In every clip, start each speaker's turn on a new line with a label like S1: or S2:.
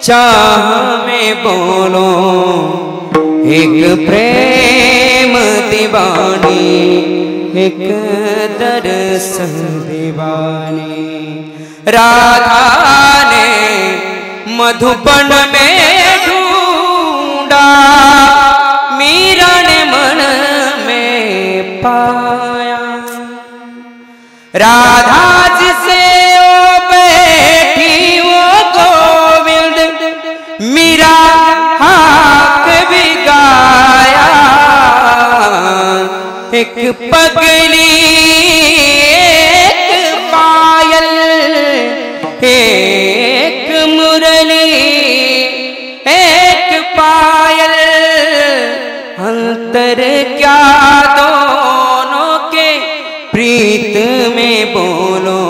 S1: चाह में बोलो एक प्रेम दीवानी, एक दर्शन दीवानी। राधा ने मधुबन में ढूंढा, मीरा ने मन में पाया। राधा जिसे ओ बैठी वो गोविंद, मीरा हाक भी गाया। एक पगली एक पायल, एक मुरली एक पायल, अंतर क्या दोनों के प्रीत में बोलो।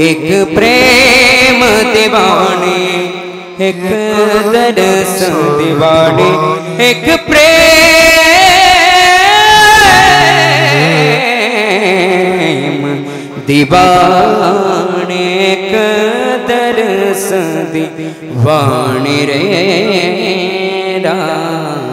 S1: एक प्रेम दीवानी, एक दर्शन दीवानी, एक प्रेम दीवानी, एक दर्शन दीवानी रे राम।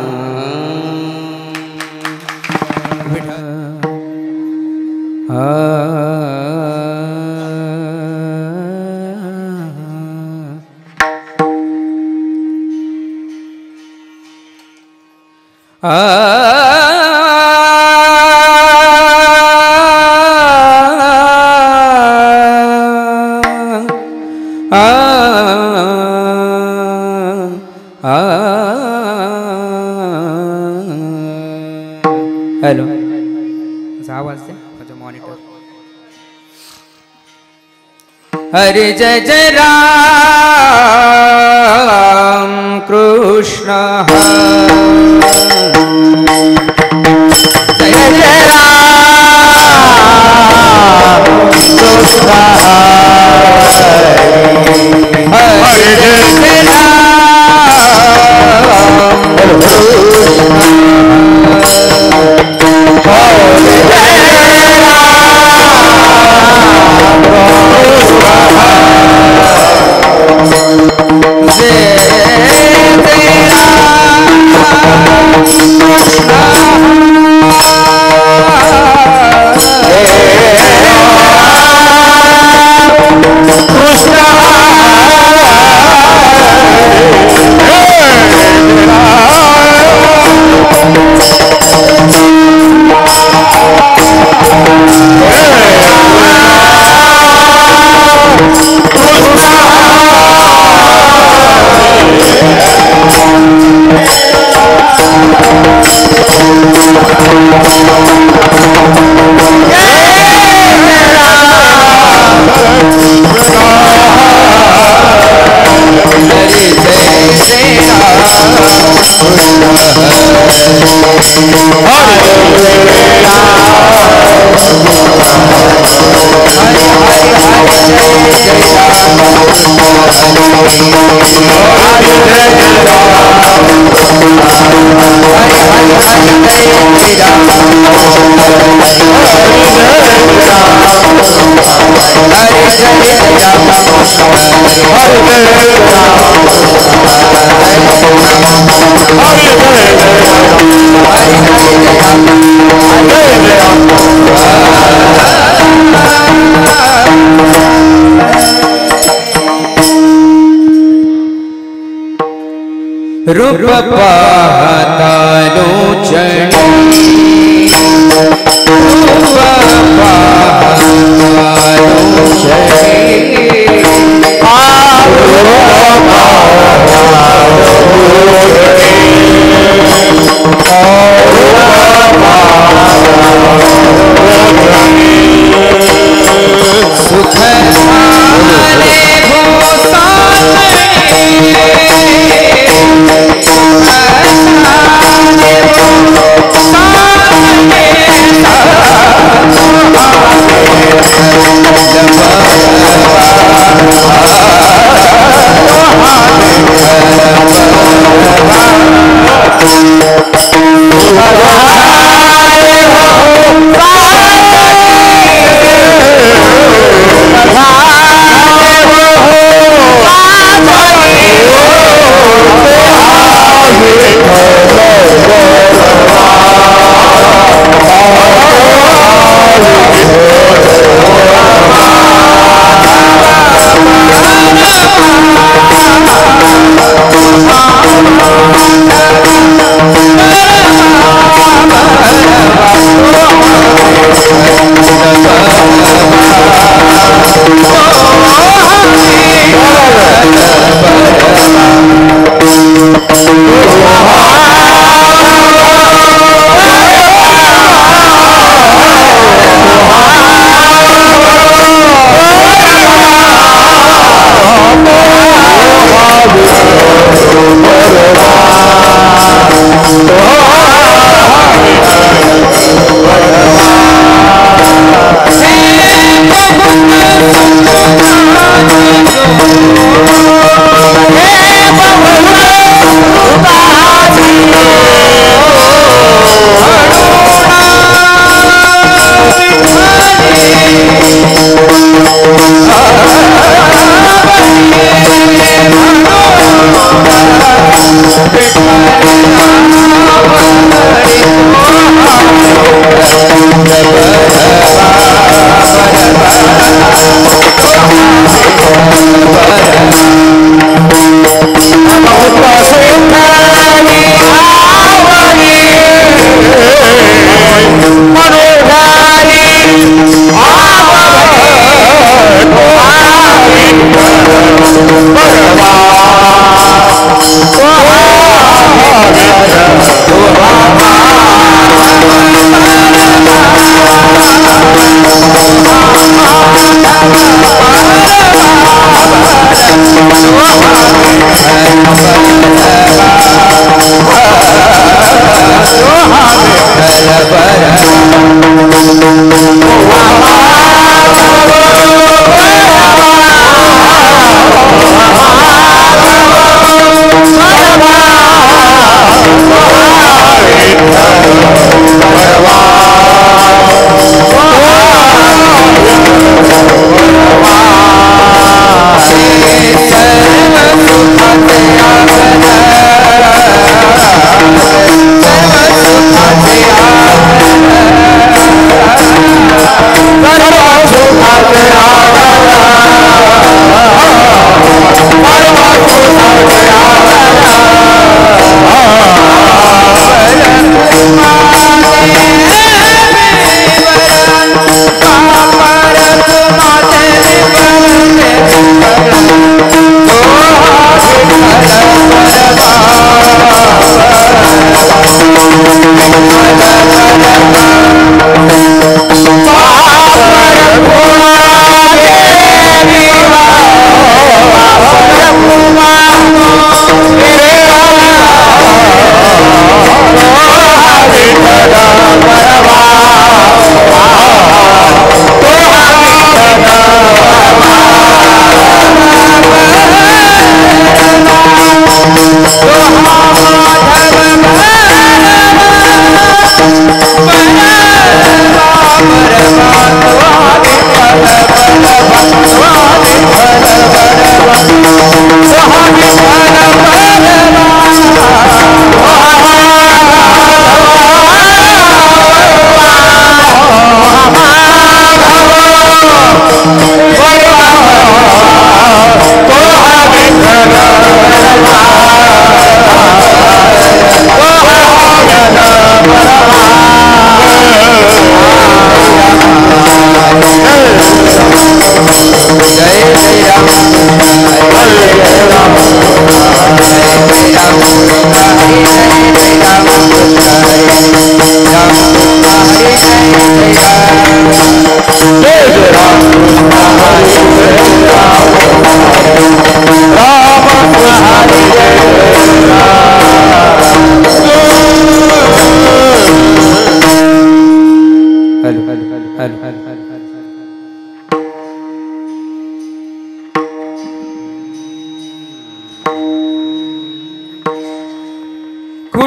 S1: हेलो, आवाज दे मॉनिटर। हरे जय जय राम कृष्ण, जय जय राम कृष्ण, हरे जय जय राम रूप पातालो चढ़ी, रूप पातालो चढ़ी, सुख वाले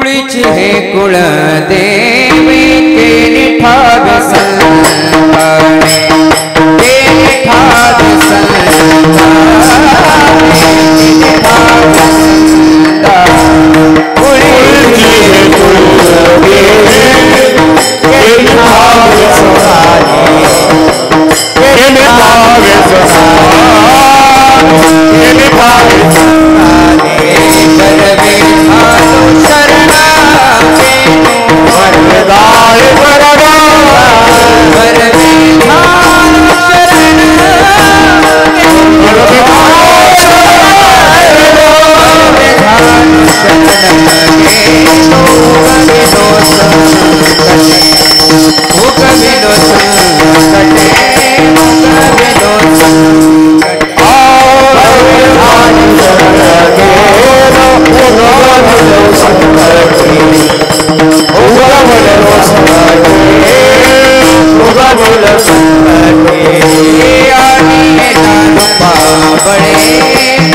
S1: कुळीची हे कुळ देवी केली ठाव संताने केली ठाव संताने केली ठाव संताने कुळीची हे कुळ देवी केली ठाव संताने केली ठाव संताने केली ठाव संताने करवे भालो शरणा वरदाय वरदा करवे भालो शरणा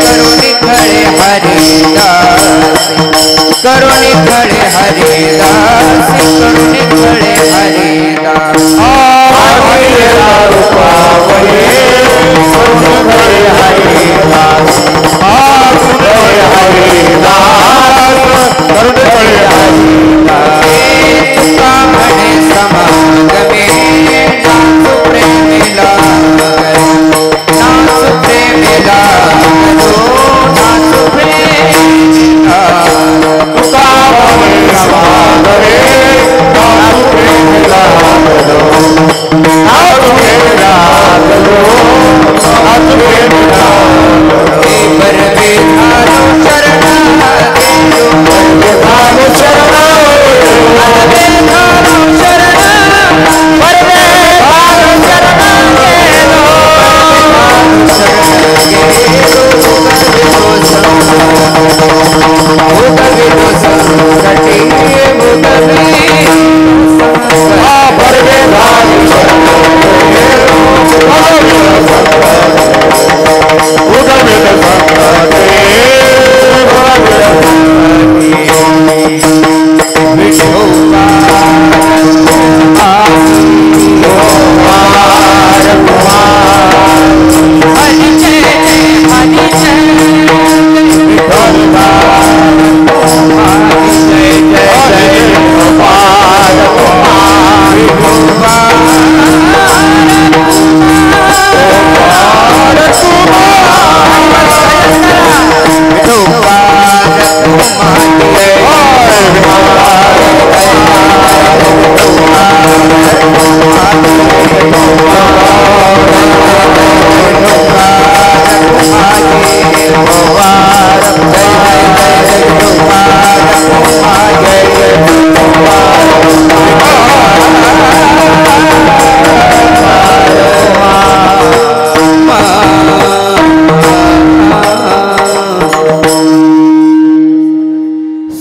S1: करुणी खड़े हरिदास करुणी खड़े हरिदास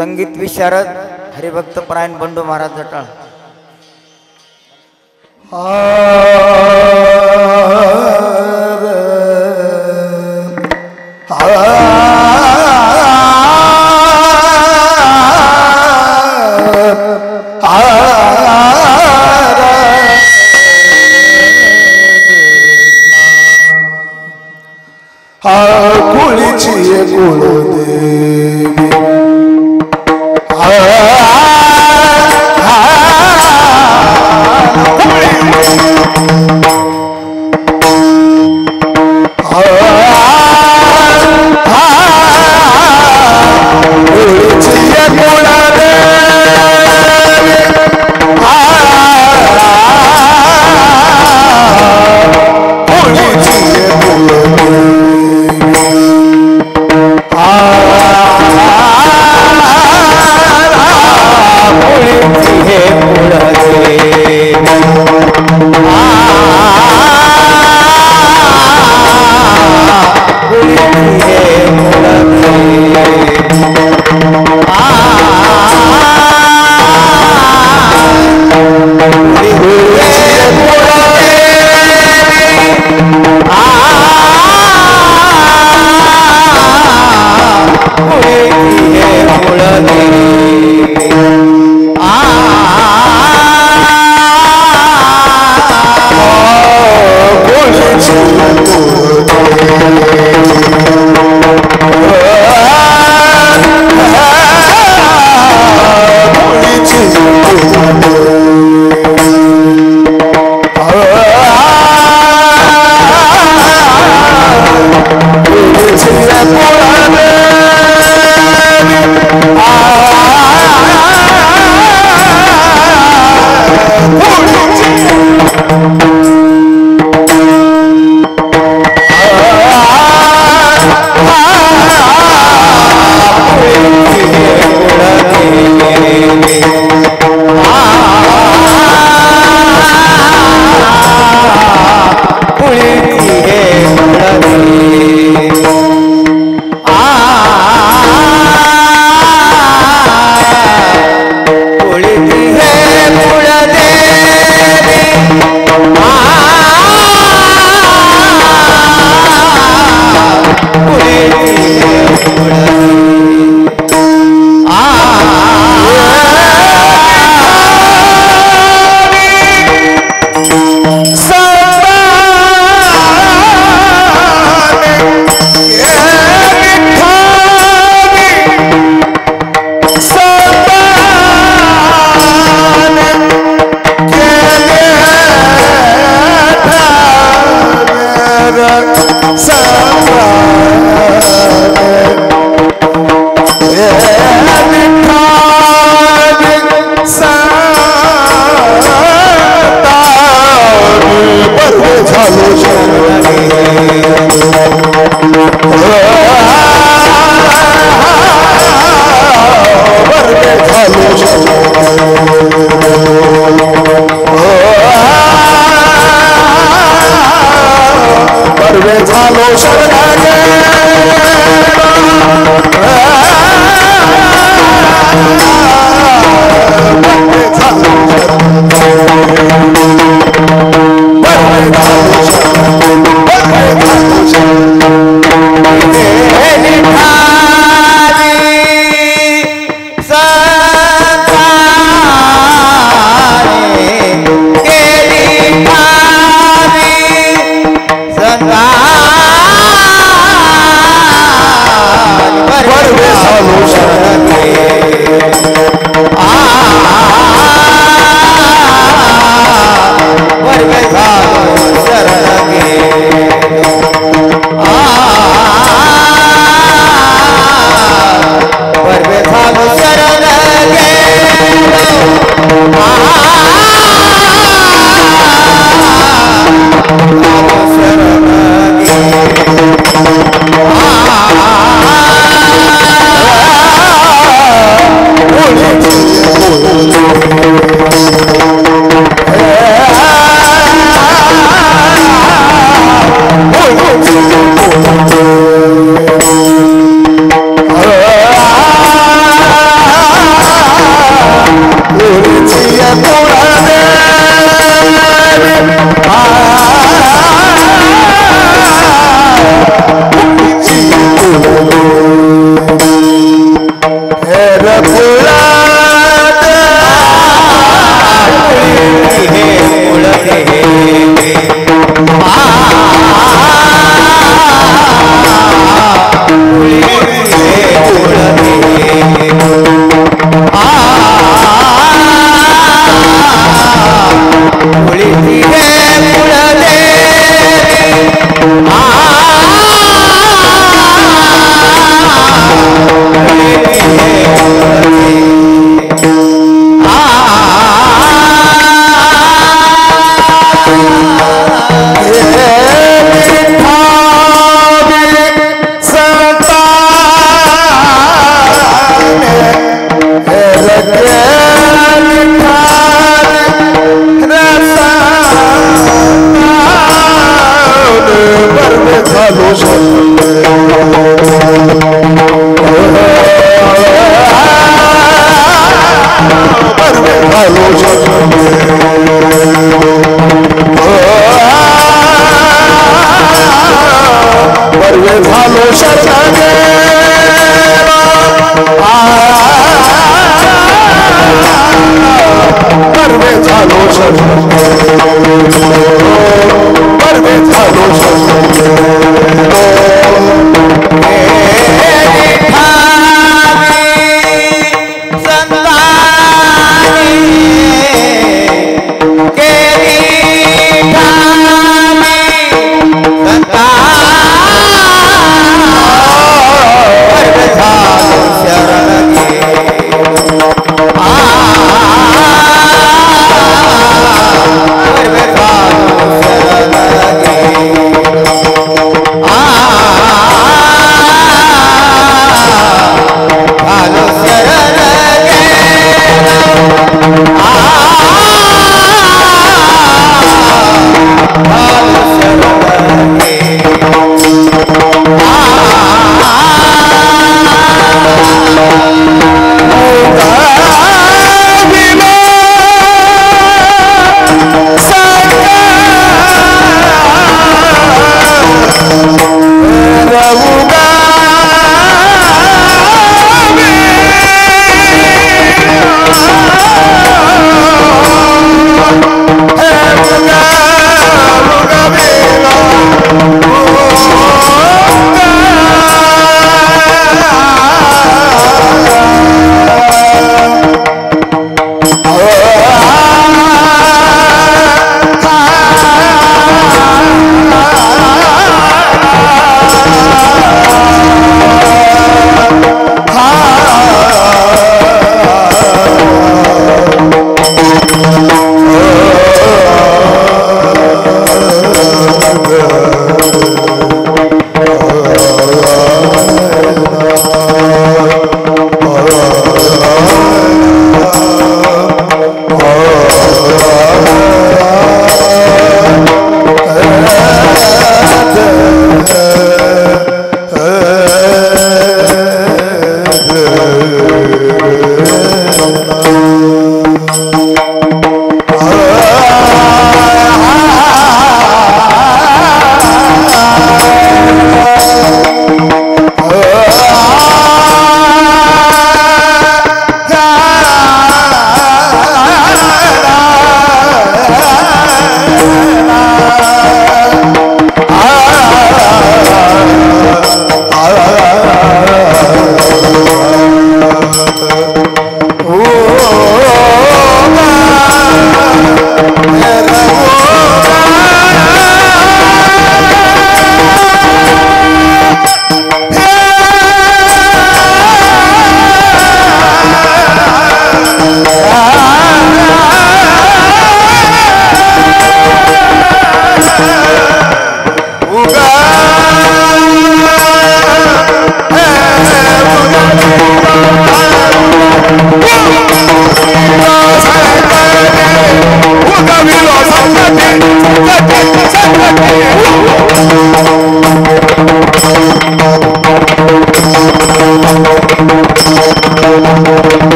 S2: संगीत विशारद हरिभक्त परायण बंडू महाराज जटाळ
S3: कुळीची कुळदेवी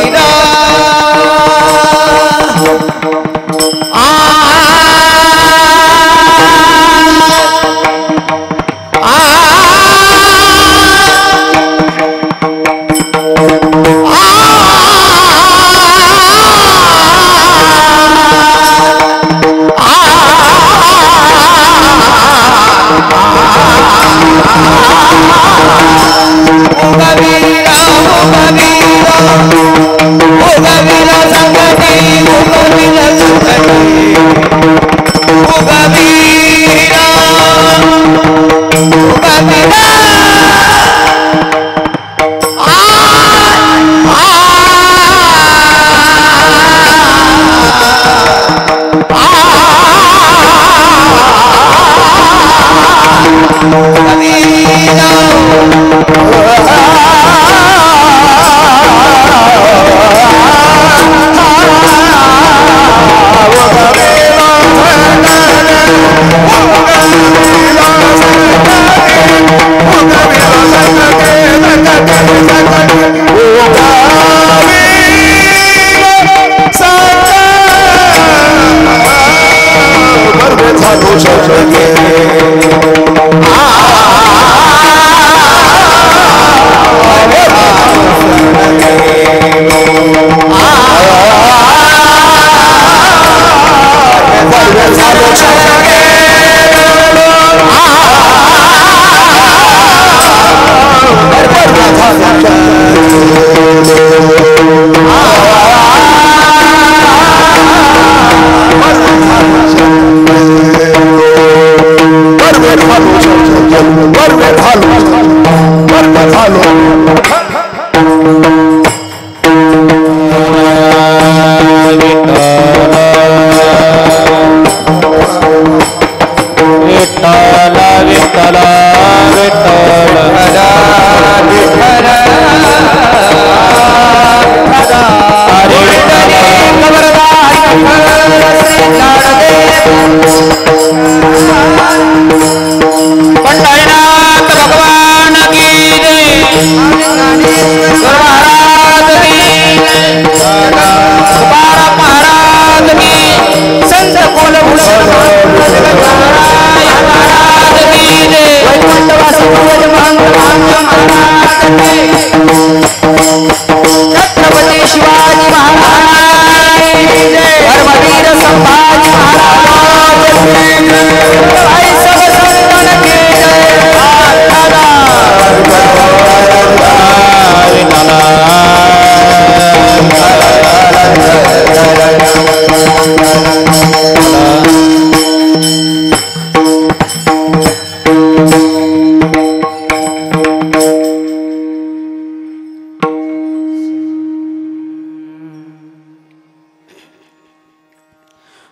S1: उगविला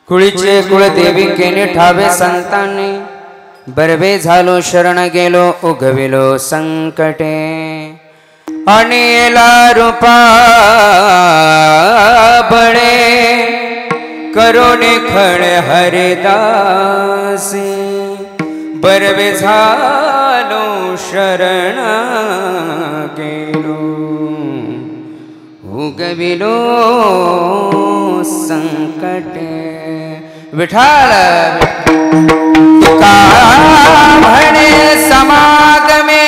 S1: कुळीचे कुळदेवी केले ठावे संतांनी बरवे झालो शरण गेलो उगविलो संकटे अनिला रूपा बळे करोने खळे हरिदासी बरवे झालो शरण गेलो उगविलो संकटे विठाल तुका म्हणे समागमे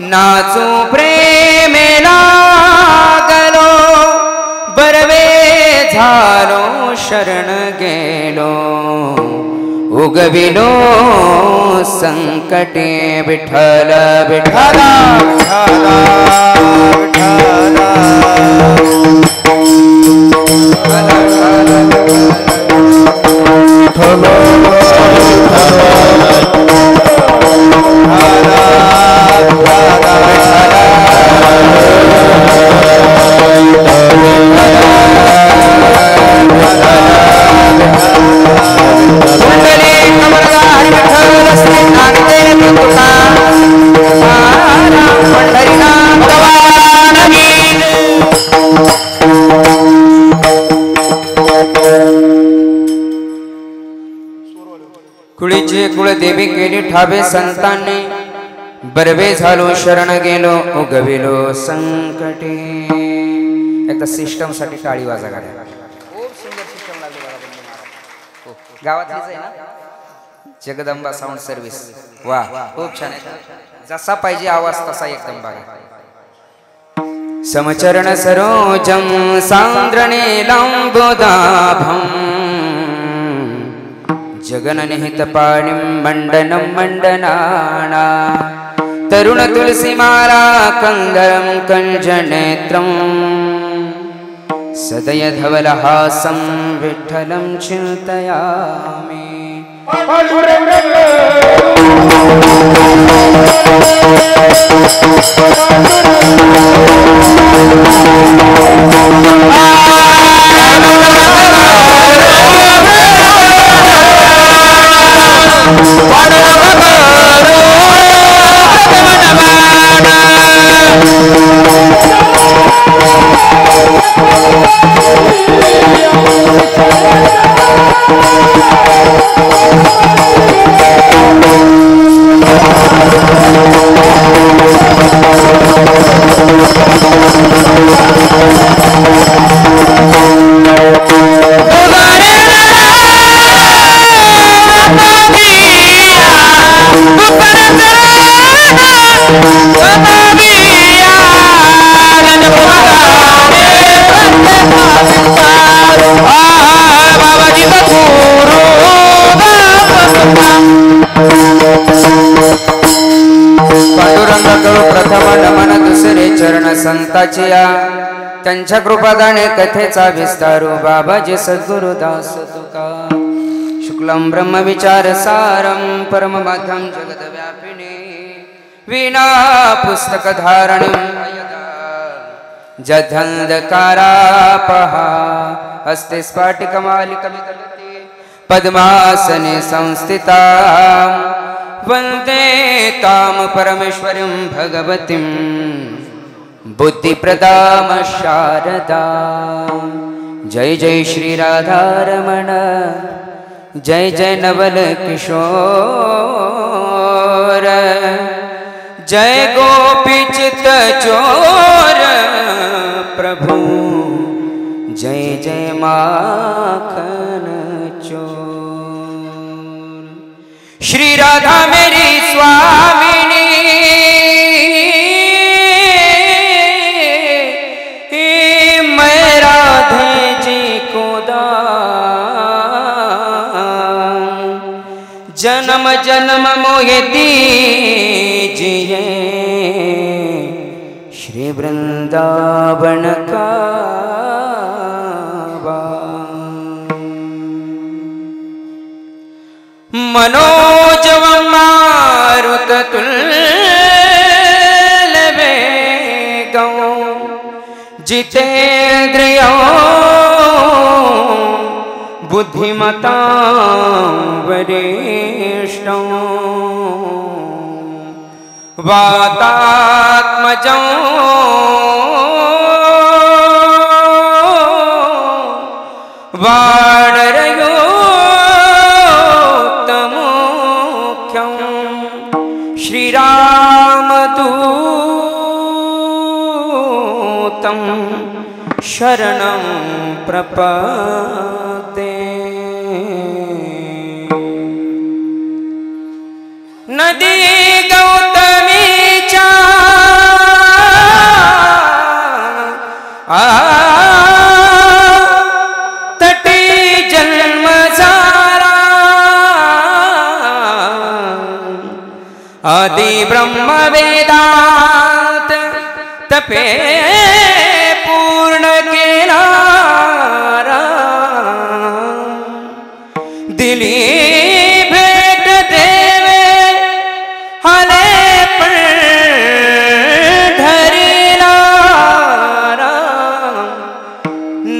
S1: नाचू प्रेमे लागलो बरवे झालो शरण गेलो उगविलो संकटे विठ्ठल विठ्ठल कुळीचे कुळदेवी केली ठावे संतांनी बरवे झालो शरण गेलो उगविलो संकटे एकदा सिस्टम साठी टाळी वाजा गाड्या. खूप सुंदर सिस्टम लागली बघा बंधू महाराज. गावातलीच आहे ना जगदंबा साऊंड सर्व्हिस. वा खूप छान आहे. जसा पाहिजे आवाज तसा एकदम बघा. समचरण सरोजम सांद्रणीलांबोदाभं जगननिहितपाणिं मंडनं मंडनाना तरुण तुलसीमाला कंदरं कंजनेत्रं सदय धवलहासं विठ्ठलं चिन्तयामि. संताचिया त्यांच्या कृपादाने कथेचा विस्तारू बाबाजी सद्गुरुदास तुका. शुक्लम ब्रह्म विचार सारम परम माध्यम जगद व्यापिने वीणा पुस्तक धारणं जधंधकारापहा हस्ते स्फाटिकमालिकमितलते पद्मासने संस्थिता वंदे ताम परमेश्वरीं भगवतीं बुद्धिप्रदाम शारदा. जय जय श्री राधारमण जय जय नवल किशोर जय गोपीचित चोर प्रभु जय जय माखन चोर. श्री राधा मेरी स्वामिनी जन्म जन्म मोहे दीजिए श्री वृंदावन का मनोजव मारुत तुल्य वेगं जितेन्द्रियो बुद्धिमतां वरिष्ठं वातात्मजं वानरयोत्तमोख्यं श्रीरामदूतं शरणं प्रपद्ये. नदी गौतमीचा तटी जन्म झाला आदि ब्रह्म वेदांत तपे पूर्ण केला दिली भेट देवे हले पंढरीला.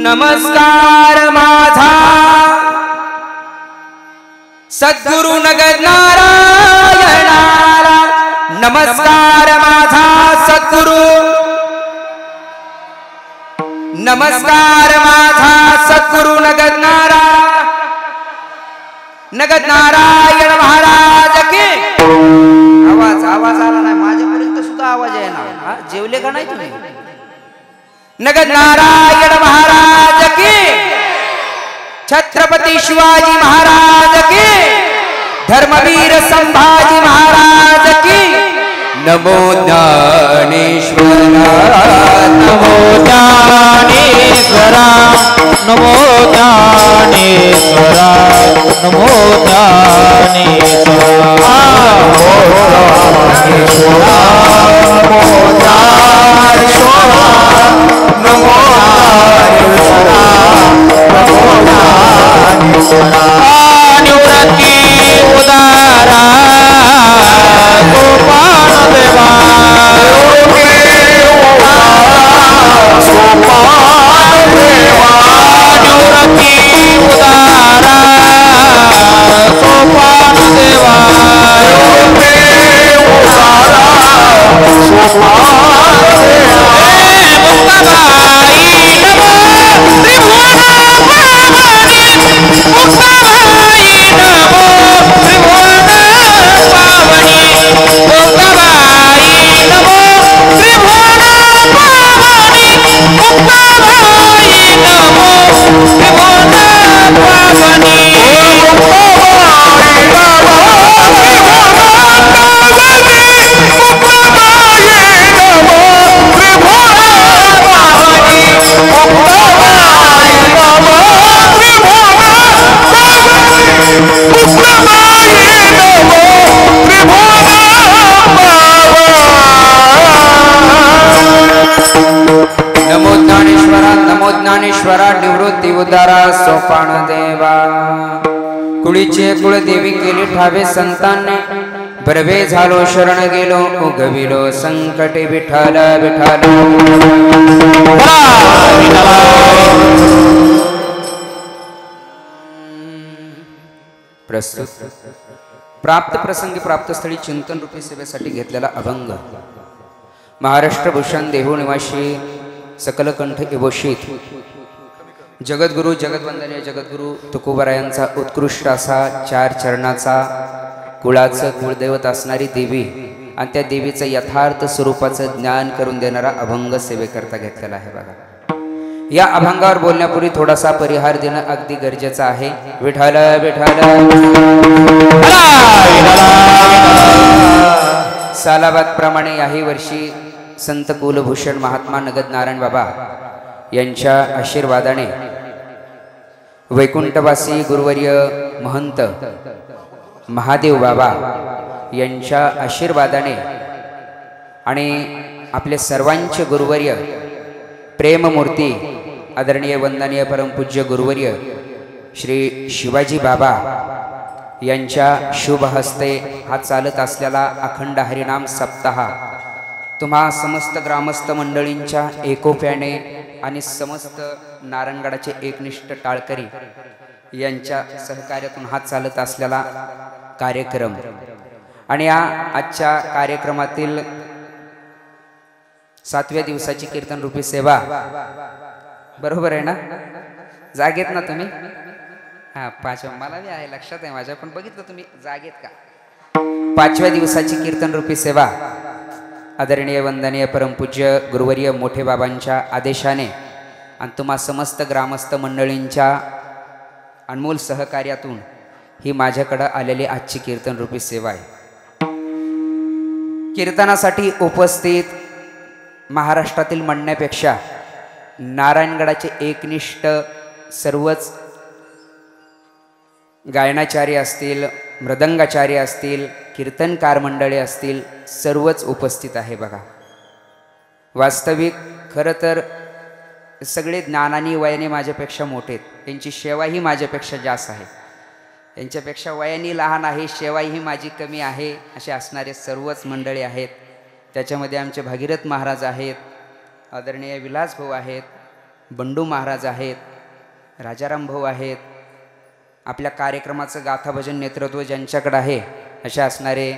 S1: नमस्कार माझा सद्गुरु नगद नारायणाला. नमस्कार माझा सद्गुरु. नमस्कार माझा सद्गुरु नगद नारायण महाराज के. आवाज आला नाही माझ्यापर्यंत सुद्धा आवाज आहे ना. जेवले का नाही तुम्ही? नगद नारायण महाराज की, छत्रपति शिवाजी महाराज की, धर्मवीर संभाजी महाराज की। नमो ज्ञानेश्वरा,
S2: नमो ज्ञानेश्वरा, नमो ज्ञानेश्वरा, नमो ज्ञानेश्वरा, निवृत्ति उदारा गोपाल देवा, निवृत्ति उदारा गोपाल देवा,
S1: ज्ञानेश्वरा निवृत्ती उदारा सोपान देवा। कुळीचे कुळदेवी केली ठावे संतांनी, बरवे झालो शरण गेलो उगविलो संकटे विठाल विठाल। प्रस्तुत प्राप्त प्रसंगी प्राप्त स्थळी चिंतन रूपी सेवेसाठी घेतलेला अभंग महाराष्ट्र भूषण देहू निवासी सकलकंठ एवोशीत जगद्गुरु जगद्वंदनीय जगद्गुरु तुकोबारायांचा उत्कृष्ट असा 4 चरणाचा कुळाचं कुळदैवत असणारी देवी आणि त्या देवीचं यथार्थ स्वरूपाचं ज्ञान करून देणारा अभंग सेवेकरता घेतलेला आहे बघा। या अभंगावर बोलण्यापूर्वी थोडासा परिहार देणं अगदी गरजेचं आहे। विठाल विठाल सालाबाद प्रमाणे याही वर्षी संत कुलभूषण महात्मा नगद नारायण बाबा यांच्या आशीर्वादाने वैकुंठवासी गुरुवर्य महंत महादेव बाबा यांच्या आशीर्वादाने आणि आपले सर्वांचे गुरुवर्य प्रेममूर्ती आदरणीय वंदनीय परमपूज्य गुरुवर्य श्री शिवाजी बाबा यांच्या शुभ हस्ते हा चालत असलेला अखंड हरिनाम सप्ताह तुम्हा समस्त ग्रामस्थ मंडळींच्या एकोप्याने आणि समस्त नारायणगडाचे एकनिष्ठ टाळकरी यांच्या सहकार्यातून हा चालत असलेला कार्यक्रम आणि या आजच्या कार्यक्रमातील 7व्या दिवसाची कीर्तन रूपी सेवा बरोबर आहे ना? जागेत ना तुम्ही? हा 5व्या मला बी आहे लक्षात आहे माझ्या, पण बघितलं तुम्ही जागेत का? 5व्या दिवसाची कीर्तन रूपी सेवा आदरणीय वंदनीय परमपूज्य गुरुवर्य मोठे बाबांच्या आदेशाने आणि तुम्हा समस्त ग्रामस्थ मंडळींच्या अनमोल सहकार्यातून ही माझ्याकडे आलेली आजची कीर्तन रूपी सेवा आहे। कीर्तनासाठी उपस्थित महाराष्ट्रातील म्हणण्यापेक्षा नारायणगडाचे एकनिष्ठ सर्वच गायनाचार्य असतील, मृदंगाचार्य असतील, कीर्तनकार मंडळी असतील, सर्वच उपस्थित आहे बघा। वास्तविक खरं तर सगळे ज्ञानाने वयाने माझ्यापेक्षा मोठे आहेत, त्यांची सेवाही माझ्यापेक्षा जास्त आहे, त्यांच्यापेक्षा वयाने लहान आहे, सेवाही माझी कमी आहे, असे असणारे सर्वच मंडळी आहेत। त्याच्यामध्ये आमचे भागीरथ महाराज आहेत, आदरणीय विलास भाऊ आहेत, बंडू महाराज आहेत, राजाराम भाऊ आहेत। आपल्या कार्यक्रमाचं गाथा भजन नेतृत्व ज्यांच्याकडे आहे असे असणारे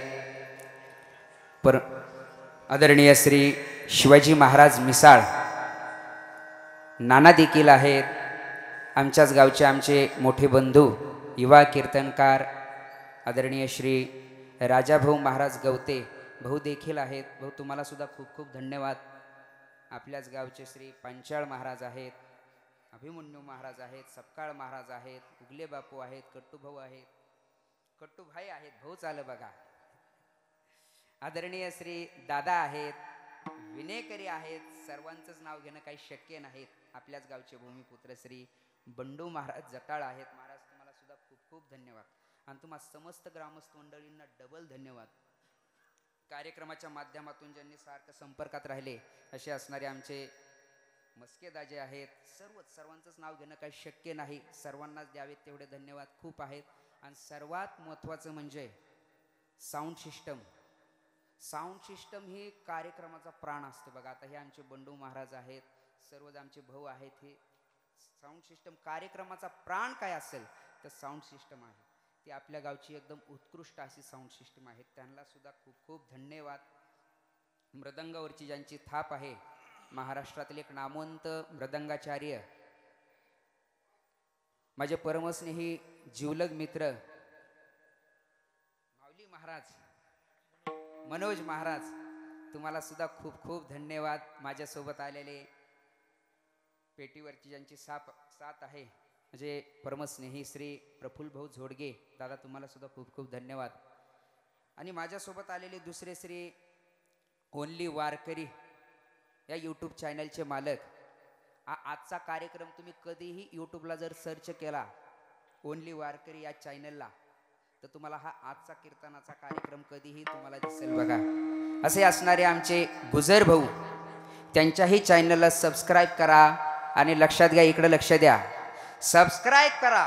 S1: आदरणीय श्री शिवाजी महाराज मिसाळ नाना देखील आहेत। आमच्याच गावचे आमचे मोठे बंधू युवा कीर्तनकार आदरणीय श्री राजाभाऊ महाराज गवते भाऊ देखील आहेत। भाऊ तुम्हाला सुद्धा खूप खूप धन्यवाद। आपल्याच गावचे श्री पांचाळ महाराज आहेत, अभिमन्यू महाराज आहेत, सपकाळ महाराज आहेत, उगले बापू आहेत, कट्टू भाऊ आहेत, कट्टू भाई आहेत, भाऊ चालं बघा. आदरणीय श्री दादा आहेत, विनेकरी आहेत. सर्वांचंच नाव घेणं काही शक्य नाहीत. आपल्याच गावचे भूमिपुत्र श्री बंडू महाराज जटाळ आहेत. महाराज तुम्हाला सुद्धा खूप खूप धन्यवाद आणि तुम्हाला समस्त ग्रामस्थ मंडळींना डबल धन्यवाद. कार्यक्रमाच्या माध्यमातून ज्यांनी सारखं संपर्कात राहिले असे असणारे आमचे मस्केदाजे आहेत. सर्वांचंच नाव घेणं काही शक्य नाही. सर्वांनाच द्यावेत तेवढे धन्यवाद खूप आहेत. आणि सर्वात महत्त्वाचं म्हणजे साऊंड सिस्टम. साऊंड सिस्टम ही कार्यक्रमाचा प्राण असतो बघा. आता हे आमचे बंडू महाराज आहेत, सर्वच आमचे भाऊ आहेत. हे साऊंड सिस्टम कार्यक्रमाचा प्राण काय असेल तर साऊंड सिस्टम आहे. ती आपल्या गावची एकदम उत्कृष्ट अशी साऊंड सिस्टम आहे. त्यांना सुद्धा खूप खूप धन्यवाद. मृदंगावरची ज्यांची थाप आहे, महाराष्ट्रातील एक नामवंत मृदंगाचार्य, माझे परमस्नेही जिवलग मित्र माऊली महाराज, मनोज महाराज, तुम्हाला सुद्धा खूप खूप धन्यवाद. माझ्यासोबत आलेले पेटीवरची ज्यांची साथ आहे म्हणजे परमस्नेही श्री प्रफुल्ल भाऊ झोडगे दादा, तुम्हाला सुद्धा खूप खूप धन्यवाद. आणि माझ्यासोबत आलेले दुसरे श्री ओनली वारकरी या यूट्यूब चॅनलचे मालक. आजचा कार्यक्रम तुम्ही कधीही यूट्यूबला जर सर्च केला ओनली वारकरी या चॅनलला तर तुम्हाला हा आजचा कीर्तनाचा कार्यक्रम कधीही तुम्हाला दिसेल बघा. असे असणारे आमचे गुजर भाऊ, त्यांच्याही चॅनलला सबस्क्राईब करा. आणि लक्षात घ्या, इकडे लक्ष द्या, सबस्क्राईब करा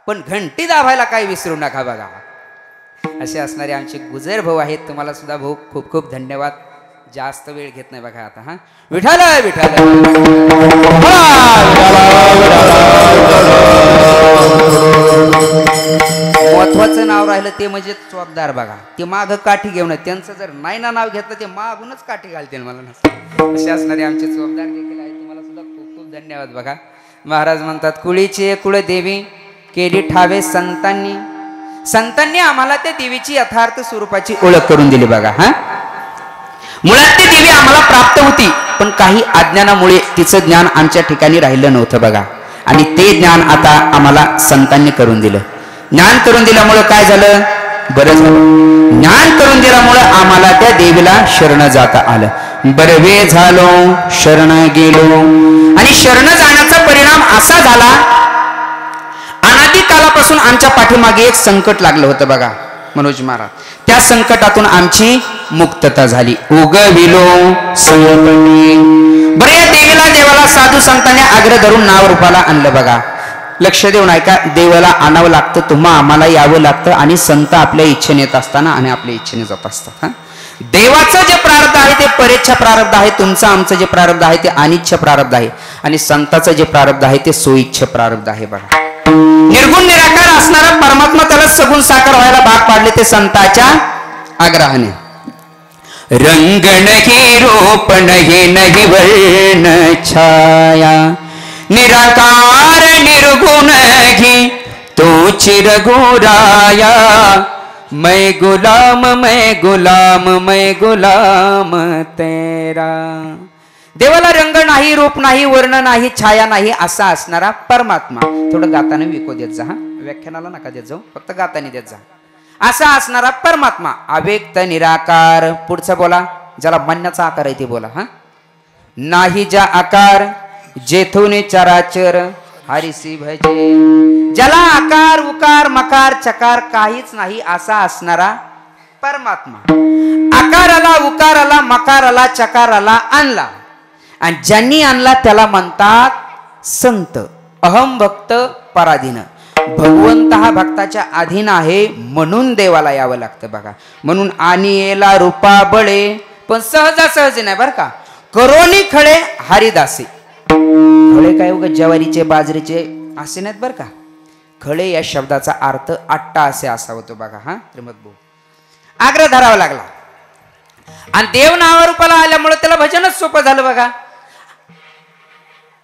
S1: पण घंटी दाबायला काही विसरू नका बघा. असे असणारे आमचे गुजर भाऊ आहेत. तुम्हाला सुद्धा भाऊ खूप खूप धन्यवाद. जास्त वेळ घेत नाही बघा आता. हा विठाल विठाल महत्वाचं नाव राहिलं ते म्हणजे चोपदार बघा. ते माग काठी घेऊन, त्यांचं जर नाही ना नाव घेतलं ते मागूनच काठी घालतील मला नसतं. असे असणारे आमचे चोपदार देखील आहेत. तुम्हाला सुद्धा खूप खूप धन्यवाद बघा. महाराज म्हणतात, कुळीची कुळदेवी केली ठावे संतांनी. संतांनी आम्हाला त्या देवीची यथार्थ स्वरूपाची ओळख करून दिली बघा. हा मुळात ती देवी आम्हाला प्राप्त होती, पण काही अज्ञानामुळे तिचं ज्ञान आमच्या ठिकाणी राहिलं नव्हतं बघा. आणि ते ज्ञान आता आम्हाला संतांनी करून दिलं. ज्ञान करून दिल्यामुळं काय झालं, बरं झालं. ज्ञान करून दिल्यामुळं आम्हाला त्या देवीला शरण जाता आलं. बरवे झालो शरण गेलो. आणि शरण जाण्याचा परिणाम असा झाला, अनादी कालापासून आमच्या पाठीमागे एक संकट लागलं होतं बघा मनोज महाराज. त्या संकटातून आमची मुक्तता झाली. उगविलो संकटी. बरे या देवाला साधू संतांनी आग्रह धरून नाव रूपाला आणलं बघा. लक्ष देऊन ऐका, देवाला आणावं लागतं, तुम्हा आम्हाला यावं लागतं. आणि संत आपल्या इच्छेने येत असताना आणि आपल्या इच्छेने जात असतात. हा देवाचं जे प्रारब्ध आहे ते परेच्छा प्रारब्ध आहे. तुमचं आमचं जे प्रारब्ध आहे ते अनिच्छ प्रारब्ध आहे. आणि संताचं जे प्रारब्ध आहे ते सोइच्छ प्रारब्ध आहे बघा. निर्गुण निराकार असणारा परमात्मा त्याला सगुण साकार व्हायला भाग पाडले ते संताच्या आग्रहाने. रंग नहीं रूप नहीं नहीं वर्ण छाया. निराकार निर्गुण ही तू चिरगुराया. मैं गुलाम मैं गुलाम मैं गुलाम तेरा. देवाला रंग नाही, रूप नाही, वर्ण नाही, छाया नाही असा असणारा परमात्मा. थोडं गाताने विको देत जा. हा व्याख्यानाला नका देत जाऊ, फक्त गाताने देत जा. असा असणारा परमात्मा अव्यक्त निराकार. पुढचं बोला, ज्याला म्हणण्याचा आकार आहे ते बोला. हा नाही ज्या आकार जेथून चराचर हरिसी भजे. ज्याला आकार उकार मकार चकार काहीच नाही असा असणारा परमात्मा. आकाराला उकाराला मकाराला चकाराला आणला. आणि ज्यांनी आणला त्याला म्हणतात संत. अहम भक्त पराधीन. भगवंत हा भक्ताच्या अधीन आहे, म्हणून देवाला यावं लागतं बघा. म्हणून आणि येला रूपा बळे, पण सहजासहजी नाही बरं का. करोनी खळे हरिदासी. खळे काय उगा ज्वारीचे बाजरीचे असे नाहीत बरं का. खळे या शब्दाचा अर्थ आट्टा असे असा होतो बघा. हा त्रिमत भाऊ आग्रह धरावा लागला. आणि देव नावारूपाला आल्यामुळे त्याला भजनच सोपं झालं बघा.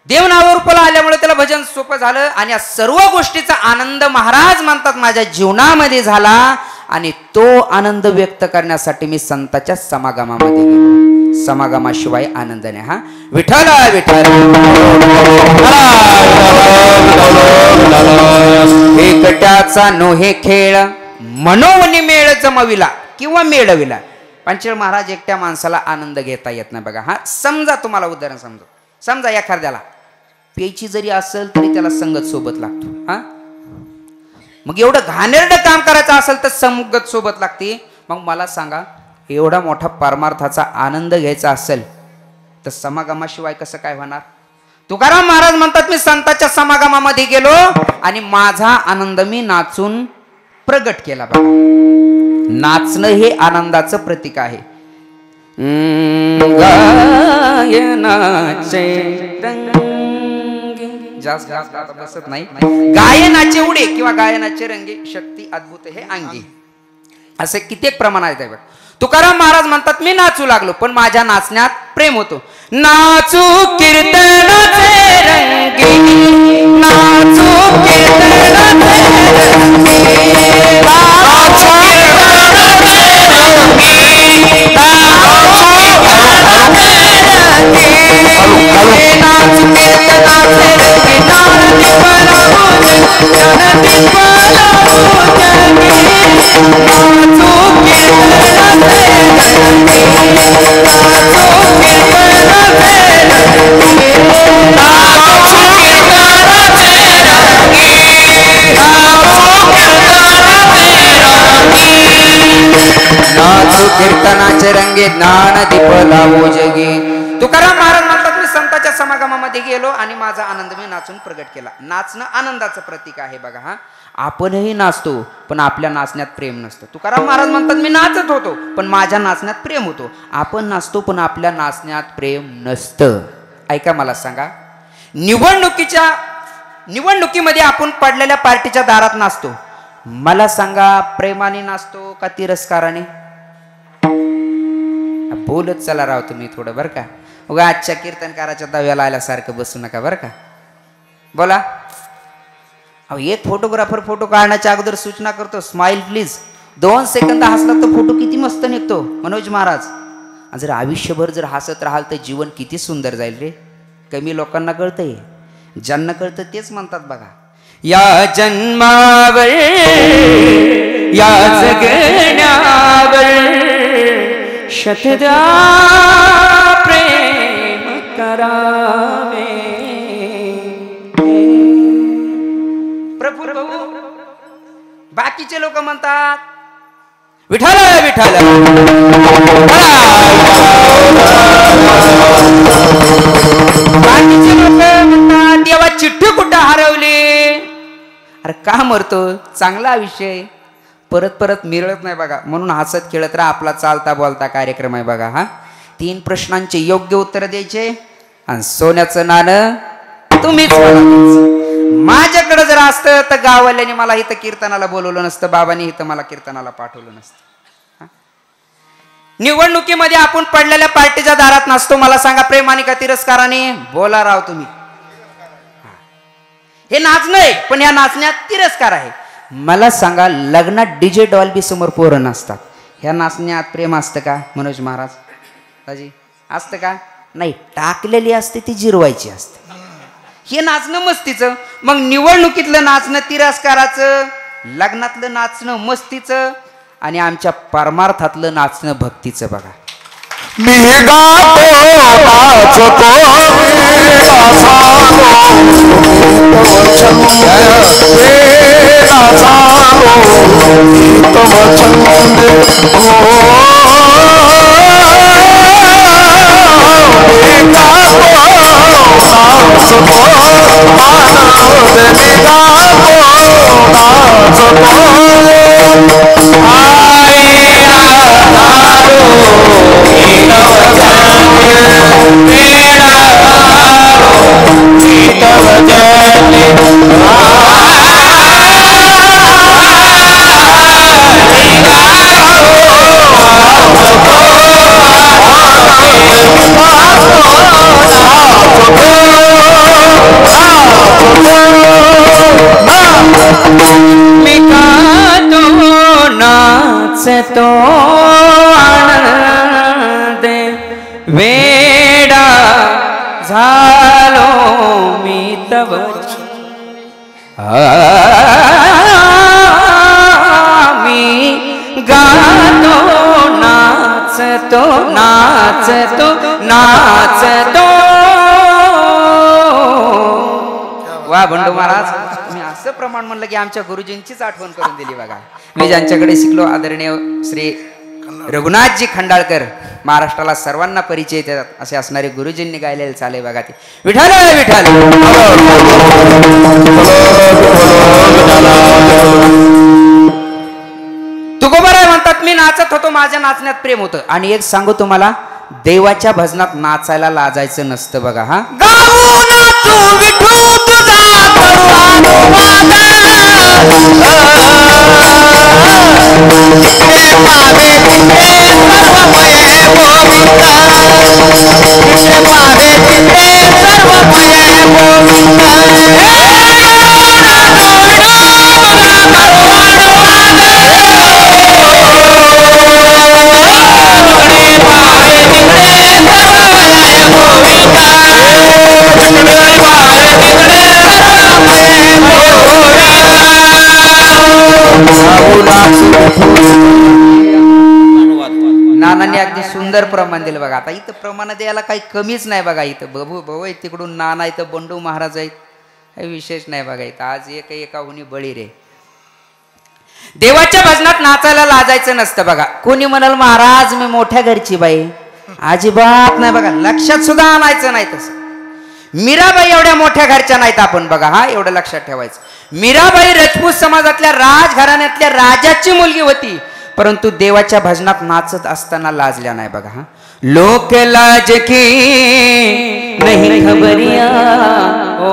S1: देव नावारूपाला आल्यामुळे त्याला भजन सोपं झालं. आणि या सर्व गोष्टीचा आनंद महाराज म्हणतात माझ्या जीवनामध्ये झाला. आणि तो आनंद व्यक्त करण्यासाठी मी संताच्या समागमामध्ये गेलो. समागमाशिवाय आनंद नाही. हा विठ्ठल विठ्ठल एकट्याचा नोहे खेळ मनोवनी मेळ जमविला किंवा मेळविला. पांचाळ महाराज एकट्या माणसाला आनंद घेता येत नाही बघा. हा समजा तुम्हाला उदाहरण समजा एखाद्याला प्यायची जरी असेल तरी त्याला संगत सोबत लागतो. हा मग एवढं घाणेरडं काम करायचं असेल तर संगत सोबत लागते. मग मला सांगा एवढा मोठा परमार्थाचा आनंद घ्यायचा असेल तर समागमाशिवाय कसं काय होणार. तुकाराम महाराज म्हणतात मी संतांच्या समागमामध्ये गेलो आणि माझा आनंद मी नाचून प्रगट केला बघा. नाचणं हे आनंदाचं प्रतीक आहे. गायनाचे रंगे जास्त बसत नाही. गायनाचे उडे किंवा गायनाचे रंगे शक्ती अद्भुत हे अंगी असे कित्येक प्रमाण आहेत बघ. तुकाराम महाराज म्हणतात मी नाचू लागलो पण माझ्या नाचण्यात प्रेम होतो. नाचू कीर्तनाचे रंगी नाचू कीर्तनाचे रंगी नाचू कीर्तनाचे रंगी नाचू कीर्तनाचे रंगी नाचू कीर्तनाचे रंगी नारदी परावून नारदी परावून नाचू कीर्तनाचे रंगे ज्ञान दीप लावो जगी. तुकाराम महाराज म्हणतात मी संतांच्या समागमामध्ये गेलो आणि माझा आनंद मी नाचून प्रगट केला. नाचणं आनंदाचं प्रतीक आहे बघा. हा आपणही नाचतो पण आपल्या नाचण्यात प्रेम नसतं. तुकाराम महाराज म्हणतात मी नाचत होतो पण माझ्या नाचण्यात प्रेम होतो. आपण नाचतो पण आपल्या नाचण्यात प्रेम नसतं. ऐका मला सांगा निवडणुकीमध्ये आपण पडलेल्या पार्टीच्या दारात नाचतो. मला सांगा प्रेमाने नाचतो का तिरस्काराने. बोलत चला राव तुम्ही थोडं बरं का. उगा आजच्या कीर्तनकाराच्या दव्याला आल्यासारखं बसू नका बरं का. बोला. अहो एक फोटोग्राफर फोटो काढण्याच्या अगोदर सूचना करतो स्माइल प्लीज. 2 सेकंद हसला तर फोटो किती मस्त निघतो मनोज महाराज. जर आयुष्यभर जर हसत राहाल तर जीवन किती सुंदर जाईल रे. कमी लोकांना कळतंय. ज्यांना कळतं तेच म्हणतात बघा. या जन्मावर या जगण्यावर शतदा प्रेम करावे. प्रभू बाकीचे लोक म्हणतात विठ्ठल विठ्ठल. बाकीचे लोक म्हणतात देवा चिठ्ठी कुठं हरवली. अरे का मरतो चांगला विषय परत परत मिळत नाही बघा. म्हणून हसत खेळत राहा. आपला चालता बोलता कार्यक्रम आहे बघा. हा 3 प्रश्नांचे योग्य उत्तर द्यायचे आणि सोन्याचं नाणं तुम्हीच. माझ्याकडे जर असतं तर गाववाल्याने मला इथं कीर्तनाला बोलवलं नसतं. बाबांनी इथं मला कीर्तनाला पाठवलं नसतं. निवडणुकीमध्ये आपण पडलेल्या पार्टीच्या दारात नसतो. मला सांगा प्रेमाने का तिरस्काराने. बोला राव तुम्ही. हे नाचणं आहे पण या नाचण्यात तिरस्कार आहे. मला सांगा लग्नात डीजे डॉल्बी समोर पोरं नाचतात. ह्या नाचण्यात प्रेम असतं का मनोज महाराज दाजी. असतं का नाही. टाकलेली असते ती जिरवायची असते. हे नाचणं मस्तीचं. मग निवडणुकीतलं नाचणं तिरस्काराचं, लग्नातलं नाचणं मस्तीचं आणि आमच्या परमार्थातलं नाचणं भक्तीचं बघा.
S3: मी गातो नाचतो
S1: तो आनंद तव मी गातो नाचतो नाचतो नाचतो. वा बंडू महाराज, मी असं प्रमाण म्हणलं की आमच्या गुरुजींचीच आठवण करून दिली बघा. मी ज्यांच्याकडे शिकलो आदरणीय श्री रघुनाथजी खंडाळकर, महाराष्ट्राला सर्वांना परिचय देतात असे असणारे गुरुजींनी गायलेले चाले बघा ते. विठाल विठाल तुकोबाराय म्हणतात मी नाचत होतो, माझ्या नाचण्यात प्रेम होतं. आणि एक सांगू तुम्हाला, देवाच्या भजनात नाचायला लाजायचं नसतं बघा. हा
S2: गाऊ नाचू विठू तुझा
S1: नानांनी अगदी सुंदर प्रमाण दिलं बघा. आता इथं प्रमाण द्यायला काही कमीच नाही बघा. इथं बबू भाऊ आहे, तिकडून नाना, इथं बंडू महाराज आहेत, काही विशेष नाही बघा. इथं आज एका हुनी बळी रे. देवाच्या भजनात नाचायला लाजायचं नसतं बघा. कोणी म्हणाल महाराज मी मोठ्या घरची बाई, अजिबात नाही बघा. लक्षात सुद्धा आणायचं नाही तसं. मीराबाई एवढ्या मोठ्या घरच्या नाहीत आपण बघा. हा एवढं लक्षात ठेवायचं. मीराबाई राजपूत समाजातल्या राजघराण्यातल्या राजाची मुलगी होती, परंतु देवाच्या भजनात नाचत असताना लाजल्या नाही बघा. हा लोक लाज की नहीं खबरिया ओ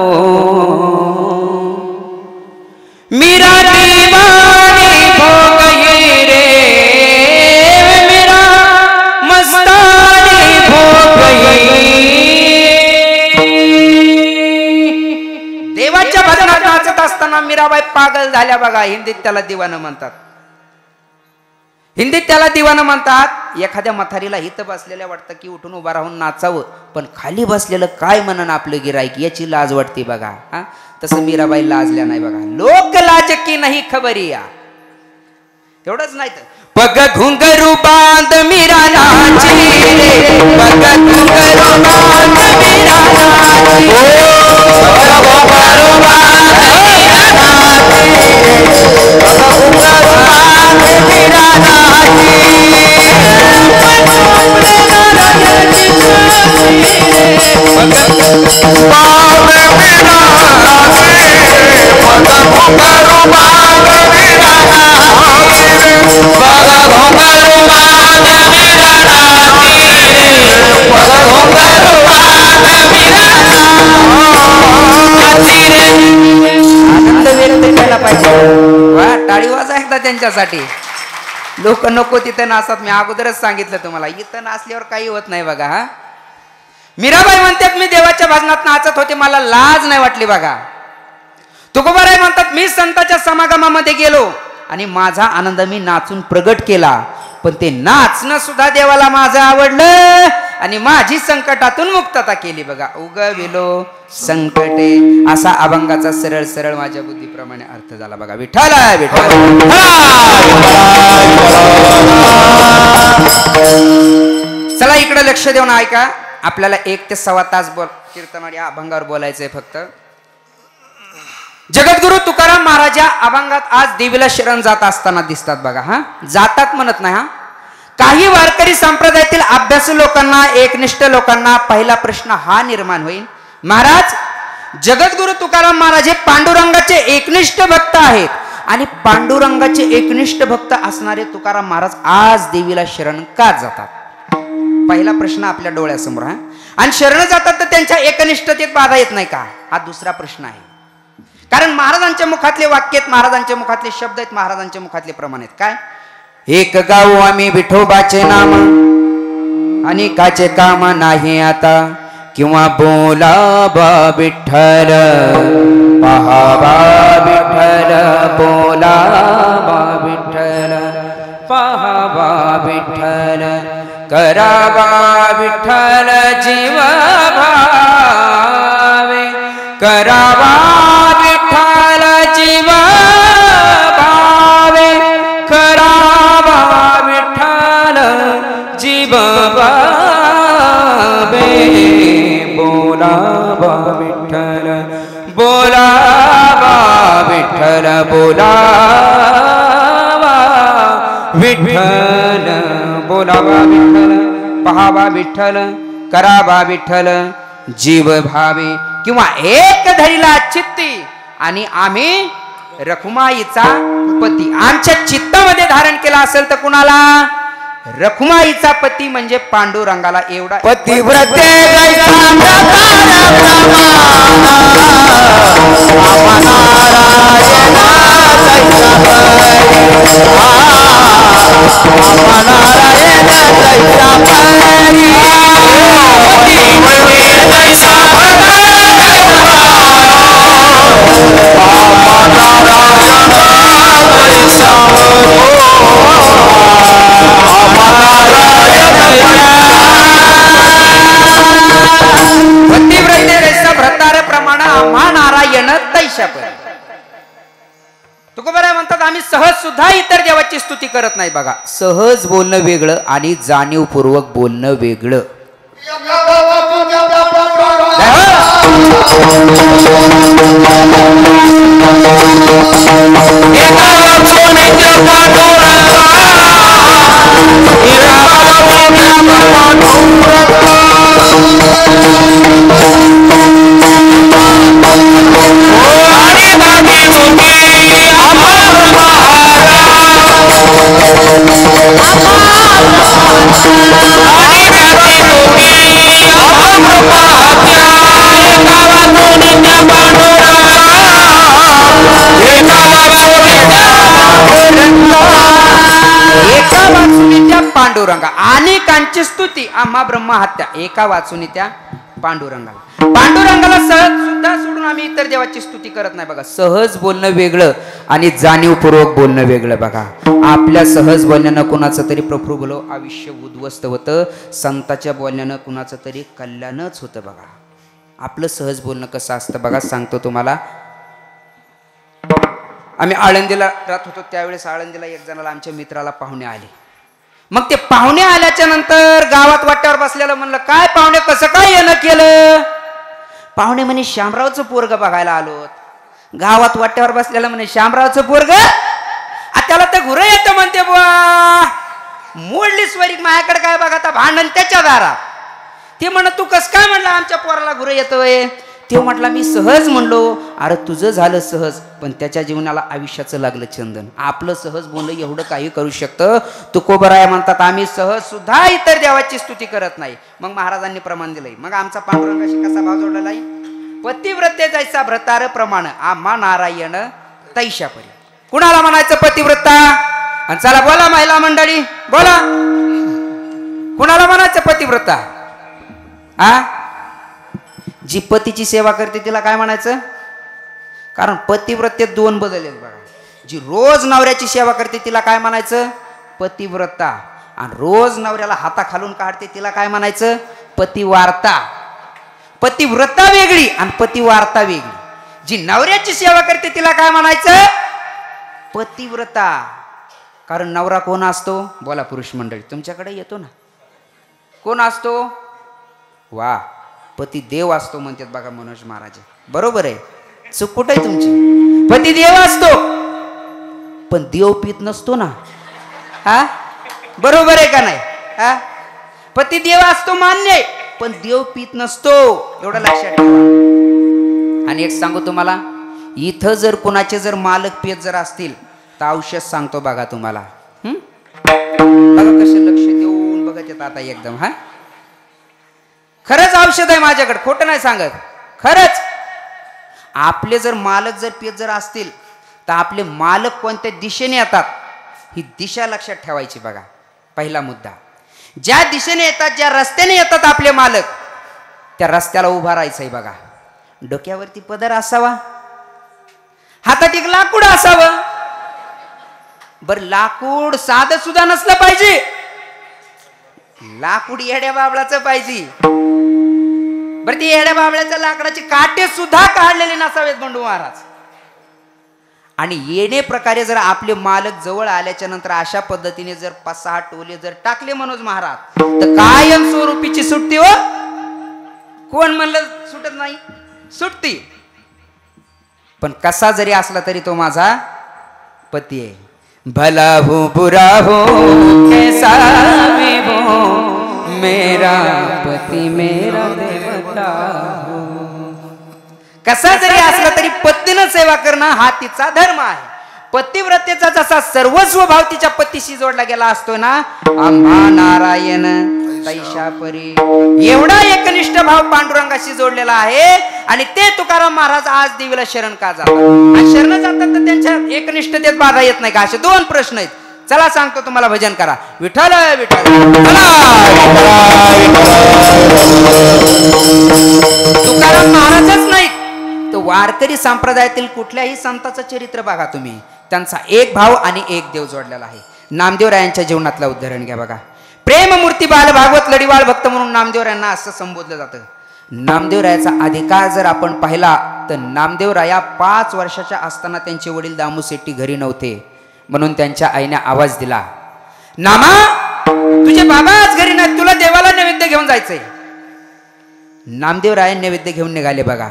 S1: मीरा दीवानी हो गई रे, मेरा मस्तानी हो गई. देवाच्या भजनात नाचत असताना मीराबाई पागल झाल्या बघा. हिंदीत त्याला दिवानं म्हणतात. हिंदीत त्याला दिवानं म्हणतात. एखाद्या मथारीला हित बसलेल्या वाटतं की उठून उभा राहून नाचावं, पण खाली बसलेलं काय म्हणन आपलं गिराईक याची लाज वाटते बघा. हा तसं मीराबाई लाजल्या नाही बघा. लोक लाज की नाही खबरिया. एवढंच नाही तर पग घुंगरू बांध मीरा नाची रे, पग घुंगरू बांध मीरा नाची, पग घुंगरू बांध मीरा नाची, पग घुंगरू बांध मीरा नाची, आनंद व्यक्त केला पाहिजे. वा टाळी वाजा एकदा त्यांच्यासाठी. लोक नको तिथं नाचतात. मी अगोदरच सांगितलं तुम्हाला, इथं नाचल्यावर काही होत नाही बघा. हा मीराबाई म्हणतात मी देवाच्या भजनात नाचत होते, मला लाज नाही वाटली बघा. तुकोबाराय म्हणतात मी संतांच्या समागमामध्ये गेलो आणि माझा आनंद मी नाचून प्रगट केला, पण ते नाचणं सुद्धा देवाला माझं आवडलं आणि माझी संकटातून मुक्तता केली बघा. उगविलो संकटे असा अभंगाचा सरळ सरळ माझ्या बुद्धीप्रमाणे अर्थ झाला बघा. विठ्ठल विठ्ठल. चला इकडे लक्ष देऊन ऐका. आपल्याला 1 ते सव्वा तास कीर्तन या अभंगावर बोलायचंय फक्त. जगद्गुरु तुकाराम महाराज या अभंगात आज देवीला शरण जात असताना दिसतात बघा. हा जातात म्हणत नाही. हा काही वारकरी संप्रदायातील अभ्यासू लोकांना, एकनिष्ठ लोकांना पहिला प्रश्न हा निर्माण होईल, महाराज जगद्गुरु तुकाराम महाराज हे पांडुरंगाचे एकनिष्ठ भक्त आहेत आणि पांडुरंगाचे एकनिष्ठ भक्त असणारे तुकाराम महाराज आज देवीला शरण का जातात? पहिला प्रश्न आपल्या डोळ्यासमोर. हा आणि शरण जातात तर त्यांच्या एकनिष्ठतेत बाधा येत नाही का? हा दुसरा प्रश्न आहे. कारण महाराजांच्या मुखातले वाक्य आहेत, महाराजांच्या मुखातले शब्द आहेत, महाराजांच्या मुखातले प्रमाण आहेत. काय? एक गाऊ आम्ही विठोबाचे नाम आणि काचे काम नाही आता, किंवा बोला बा विठ्ठल, पहा बा विठ्ठल, बोला बा विठ्ठल, पहा बा विठ्ठल, करावा विठ्ठल जीव भावे, करावा विठ्ठल जीव भावे करावा विठ्ठल जीव भावे बोलावा विठ्ठल बोलावा विठ्ठल बोलावा विठ्ठल बोलावा विठ्ठल पहावा विठ्ठल करावा विठ्ठल जीव भावे किंवा एक धरीला चित्ती आणि आम्ही रखुमाईचा पती आमच्या चित्तामध्ये धारण केला असेल तर कुणाला रखुमाईचा पती म्हणजे पांडुरंगाला एवढा
S2: पतिव्रते
S1: पतिव्रते रैसा भ्रतार प्रमाण आम्हा नारायण तैशा पर तुकोबाराय म्हणतात आम्ही सहज सुद्धा इतर देवाची स्तुती करत नाही बघा सहज बोलणं वेगळं आणि जाणीवपूर्वक बोलणं वेगळं पांडुरंगा अनेकांची स्तुती आम्हा ब्रह्मा हत्या एका वाचून त्या पांडुरंगाला सहज सुद्धा सोडून आम्ही इतर देवाची स्तुती करत नाही बघा सहज बोलणं वेगळं आणि जाणीवपूर्वक बोलणं वेगळं बघा आपल्या सहज बोलण्यानं कुणाचं तरी प्रफुल्ल आयुष्य उद्ध्वस्त होतं संतांच्या बोलण्यानं कुणाचं तरी कल्याणच होतं बघा आपलं सहज बोलणं कसं असतं बघा सांगतो तुम्हाला आम्ही आळंदीला राहत होतो त्यावेळेस आळंदीला एक जणाला आमच्या मित्राला पाहुणे आले मग ते पाहुणे आल्याच्या नंतर गावात वाट्यावर बसलेलं म्हणलं काय पाहुणे कसं काय येणं केलं पाहुणे म्हणे शामरावचं पोरग बघायला आलो गावात वाट्यावर बसलेलं म्हणे शामरावचं पोरग त्याला तर घुरं येतं म्हणते बुवा मोडली स्वरीक माझ्याकडे काय बघा आता भांडण त्याच्या दारात ते म्हणत तू कस काय म्हणलं आमच्या पोराला घुरं येतोय ते म्हटला मी सहज म्हणलो अरे तुझं झालं सहज पण त्याच्या जीवनाला आयुष्याचं लागलं चंदन आपलं सहज बोलणं एवढं काही करू शकतं तुकोबराय म्हणतात आम्ही सहज सुद्धा इतर देवाची स्तुती करत नाही मग महाराजांनी प्रमाण दिलंय मग आमचा पांडुरंगाशी कसा भाव जोडलेला आहे पतिव्रते जैसा भ्रतार प्रमाण आम्हा नारायण तैशा परी कुणाला म्हणायचं पतिव्रता आणि चला बोला महिला मंडळी बोला कुणाला म्हणायचं पतिव्रता आ जी पतीची सेवा करते तिला काय म्हणायचं कारण पतिव्रतेत दोन बदल आहेत बघा जी रोज नवऱ्याची सेवा करते तिला काय म्हणायचं पतिव्रता आणि रोज नवऱ्याला हाताखालून काढते तिला काय म्हणायचं पतिवार्ता पतिव्रता वेगळी आणि पतिवार्ता वेगळी जी नवऱ्याची सेवा करते तिला काय म्हणायचं पतिव्रता कारण नवरा कोण असतो बोला पुरुष मंडळी तुमच्याकडे येतो ना कोण असतो वा पती देव असतो म्हणतात बघा मनोज महाराज बरोबर आहे चूक कुठे आहे तुमची पती देव असतो पण देव पीत नसतो ना हा बरोबर आहे का नाही हा पती देव असतो मान्य आहे पण देव पीत नसतो एवढं लक्षात ठेवा आणि एक सांगू तुम्हाला इथं जर कुणाचे जर मालक पेत जर असतील तर औषध सांगतो बघा तुम्हाला बघा कसे लक्ष देऊन बघत येत आता एकदम हा खरंच औषध आहे माझ्याकडे खोटं नाही सांगत खरंच आपले जर मालक जर पेत जर असतील तर आपले मालक कोणत्या दिशेने येतात ही दिशा लक्षात ठेवायची बघा पहिला मुद्दा ज्या दिशेने येतात ज्या रस्त्याने येतात आपले मालक त्या रस्त्याला उभा राहायचंय बघा डोक्यावरती पदर असावा हातात एक लाकूड असावं बरं लाकूड साधं सुद्धा नसलं पाहिजे लाकूड येड्या बाबळाचं पाहिजे बरं, ती येड्या बाबळ्याच्या लाकडाची काटे सुद्धा काढलेले नसावेत बंडू महाराज. आणि येणे प्रकारे जर आपले मालक जवळ आल्याच्या नंतर अशा पद्धतीने जर 5-6 टोले जर टाकले मनोज महाराज, तर कायम स्वरूपीची सुटती हो. कोण म्हणलं सुटत नाही? सुटती. पण कसा जरी असला तरी तो माझा पती आहे. भला हो बुरा हो कैसा भी हो, मेरा पती मेरा देवता हो. कसा जरी असला तरी पत्नीनं सेवा करणं हा तिचा धर्म आहे. पतिव्रतेचा जसा सर्वस्व भाव तिच्या पतीशी जोडला गेला असतो ना, आम्हा नारायण तैशा परी, एवढा एकनिष्ठ भाव पांडुरंगाशी जोडलेला आहे. आणि ते तुकाराम महाराज आज देवीला शरण का जातात? आणि शरण जातात तर त्यांच्या एकनिष्ठतेत बाधा येत नाही का? असे 2 प्रश्न आहेत. चला सांगतो तुम्हाला, भजन करा. विठ्ठल विठ्ठल. तुकाराम महाराजच नाहीत तर वारकरी संप्रदायातील कुठल्याही संताचं चरित्र बघा तुम्ही, त्यांचा एक भाव आणि एक देव जोडलेला आहे. नामदेवरायांच्या जीवनातलं उदाहरण घ्या बघा. प्रेममूर्ती बाल भागवत लढीवाळ भक्त म्हणून नामदेवरायांना असं संबोधलं जातं. नामदेवरायाचा अधिकार जर आपण पाहिला तर नामदेवराया 5 वर्षाच्या असताना त्यांचे वडील दामू शेट्टी घरी नव्हते, म्हणून त्यांच्या आईने आवाज दिला, नामा तुझे बाबा आज घरी नाही, तुला देवाला नैवेद्य घेऊन जायचंय. नामदेवराय नैवेद्य घेऊन निघाले बघा.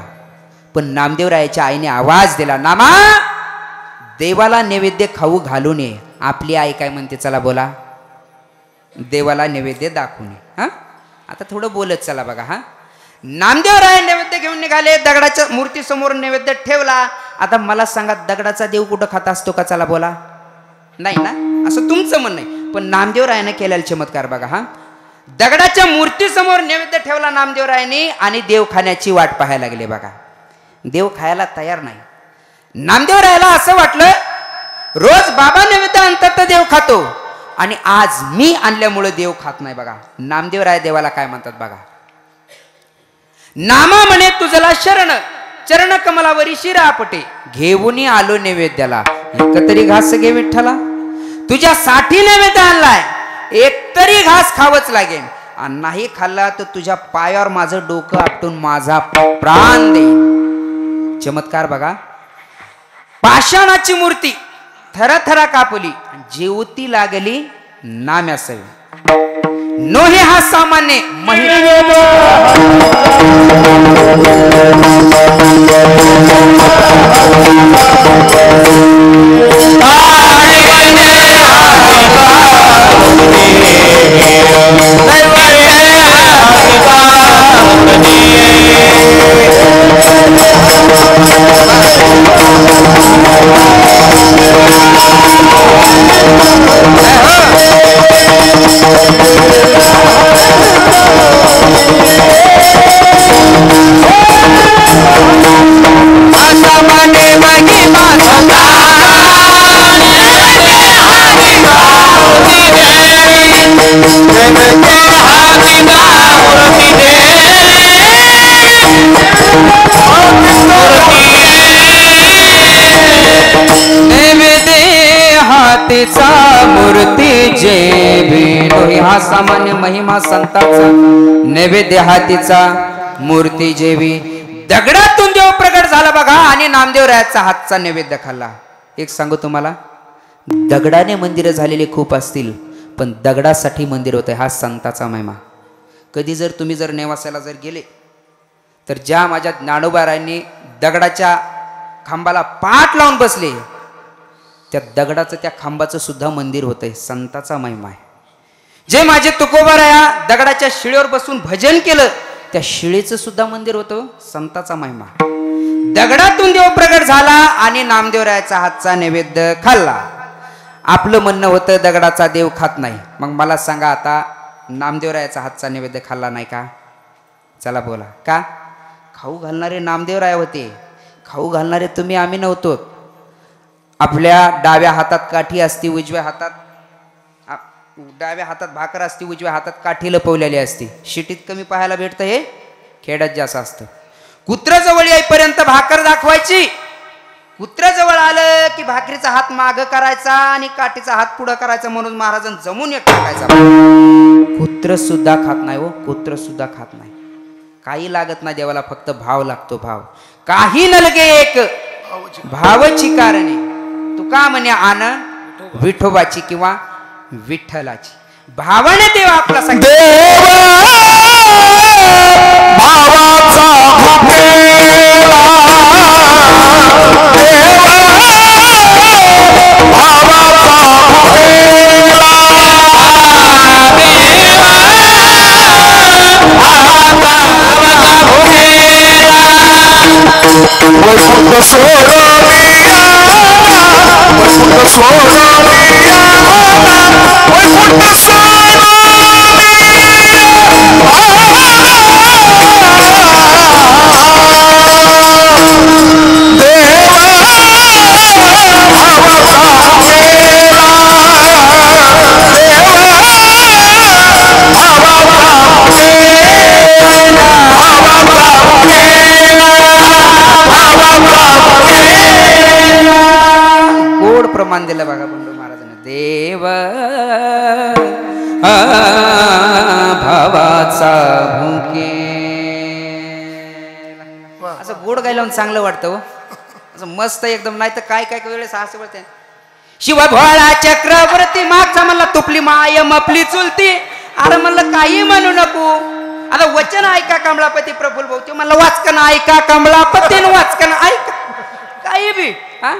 S1: पण नामदेवरायाच्या आईने आवाज दिला, नामा देवाला नैवेद्य खाऊ घालू नये. आपली आई काय म्हणते? चला बोला, देवाला नैवेद्य दाखवू नये. हा, आता थोडं बोलत चला बघा. हा, नामदेवराय नैवेद्य घेऊन निघाले. दगडाच्या मूर्ती समोर नैवेद्य ठेवला. आता मला सांगा, दगडाचा देव कुठं खात असतो का? चला बोला, नाही ना, असं तुमचं म्हणणं आहे. पण नामदेवरायाने केलेला चमत्कार बघा. हा, दगडाच्या मूर्ती समोर नैवेद्य ठेवला नामदेवरायाने आणि देव खाण्याची वाट पाहायला लागले बघा. देव खायला तयार नाही. नामदेवरायाला असं वाटलं, रोज बाबा नैवेद्य आणतात तर देव खातो, आणि आज मी आणल्यामुळे देव खात नाही बघा. नामदेवराय देवाला काय म्हणतात बघा, नामा म्हणे तुझला शरण, चरण कमलावरी शिरा आपटे, घेऊन आलो नैवेद्याला, एकतरी घास घे विठ्ठला. तुझ्यासाठी नैवेद्य आणलाय, एकतरी घास खावच लागेल, आणि नाही खाल्ला तर तुझ्या पायावर माझं डोकं आपटून माझा प्राण देईन. चमत्कार बघा. पाषाणाची मूर्ती थरथरा कापली, जेवती लागली नाम्यासवी. नोहे हा सामान्य मूर्ती जेवी. हा सामान्य महिमा संतांचा नैवेद्य हातीचा मूर्ती जेवी. दगडातून देव प्रगट झाला बघा आणि नामदेवरायाचा हातचा नैवेद्य खाल्ला. एक सांगू तुम्हाला, दगडाने मंदिरं झालेली खूप असतील, पण दगडासाठी मंदिर होतं. हा संताचा महिमा. कधी जर तुम्ही जर नेवासाला जर गेले तर ज्या माझ्या ज्ञानोबारायांनी दगडाच्या खांबाला पाठ लावून बसले, त्या दगडाचं त्या खांबाचं सुद्धा मंदिर होतंय. संताचा महिमा आहे. जे माझे तुकोबाराया दगडाच्या शिळेवर बसून भजन केलं, त्या शिळेचं सुद्धा मंदिर होतं. संताचा महिमा. दगडातून देव प्रगट झाला आणि नामदेवरायाचा हातचा नैवेद्य खाल्ला. आपलं म्हणणं होतं दगडाचा देव खात नाही. मग मला सांगा, आता नामदेवरायाचा हातचा नैवेद्य खाल्ला नाही का? चला बोला. का? खाऊ घालणारे नामदेवराय होते. खाऊ घालणारे तुम्ही आम्ही नव्हतो. आपल्या डाव्या हातात काठी असती, उजव्या हातात डाव्या हातात भाकर असती, उजव्या हातात काठी लपवलेली असती. शिटीत कमी पाहायला भेटतं, हे खेड्यात जास्त असतं. कुत्र जवळ येईपर्यंत भाकर दाखवायची. कुत्र जवळ आलं की भाकरीचा हात माग करायचा आणि काठीचा हात पुढं करायचा, म्हणून महाराजांना जमून एक टाकायचा. कुत्र सुद्धा खात नाही हो, कुत्र सुद्धा खात नाही. काही लागत नाही देवाला, फक्त भाव लागतो, भाव. काही नलगे एक भावची कारणे, तुका म्हणे आन विठोबाची किंवा विठ्ठलाची. भावाने देव आपला प्रमाण दिलं बघा बंडू महाराजांनी. देव भावाचा भुके, असं गोड गायला चांगलं वाटतं हो, असं मस्त एकदम. नाही तर काय काय वेळेस असं बोलते, शिव भोळा चक्रवर्ती मागचा म्हणला तुपली माय मपली चुलती. अरे म्हणलं काही म्हणू नको, आता वचन ऐका कमलापती प्रफुल्ल भाऊ. ते म्हणलं वाचकन ऐका कमलापती, वाचकन ऐका. काही बी हा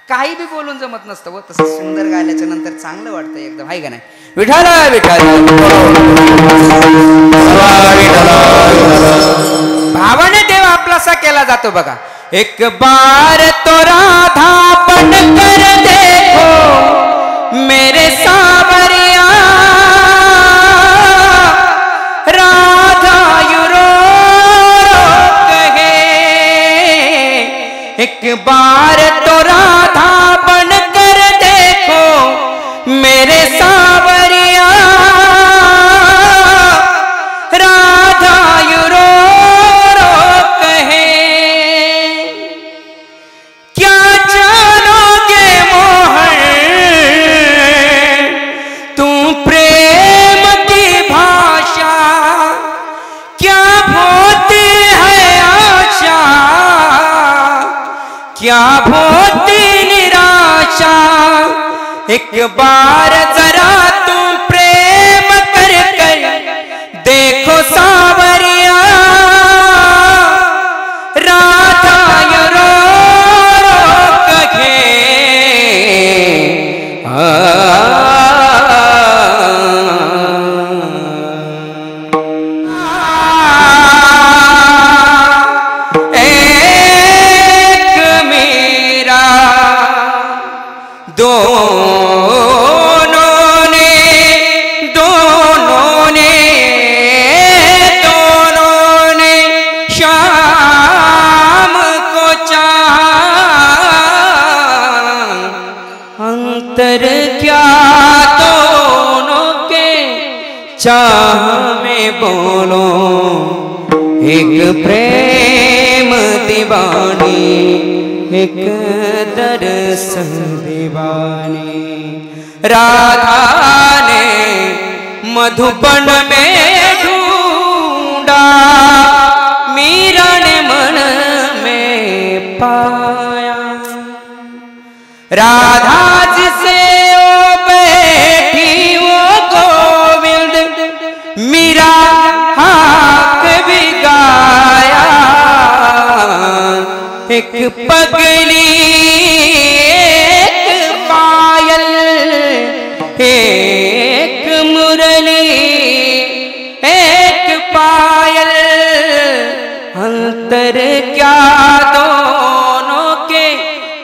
S1: काही बी बोलून जमत नसतं व तसं सुंदर गायल्याच्या नंतर चांगलं वाटतं एकदम, आहे का नाही. विठाला विठाला भावाने देव आपलासा केला जातो बघा. एक बार तो राधा बन कर देखो मेरे सावरिया, राधा युरो कहे. एक बार तो राधा बन कर देखो मेरे सावरिया, राधा युरो कहे. क्या जानोगे मोहन तुम प्रेम की भाषा, क्या भोती है आशा, क्या भोती निराशा. एक बार जरा तुम प्रेम कर कर देखो सावरिया, राधा रो कहे. चाह में बोलो एक प्रेम दीवानी, एक दर्शन दीवानी. राधा ने मधुबन में ढूंढा, मीरा ने मन में पाया. राधा जिसे ओ बैठी वो मीरा हाक भी गाया. एक पगली एक पायल, एक मुरली एक पायल. अंतर क्या दोनों के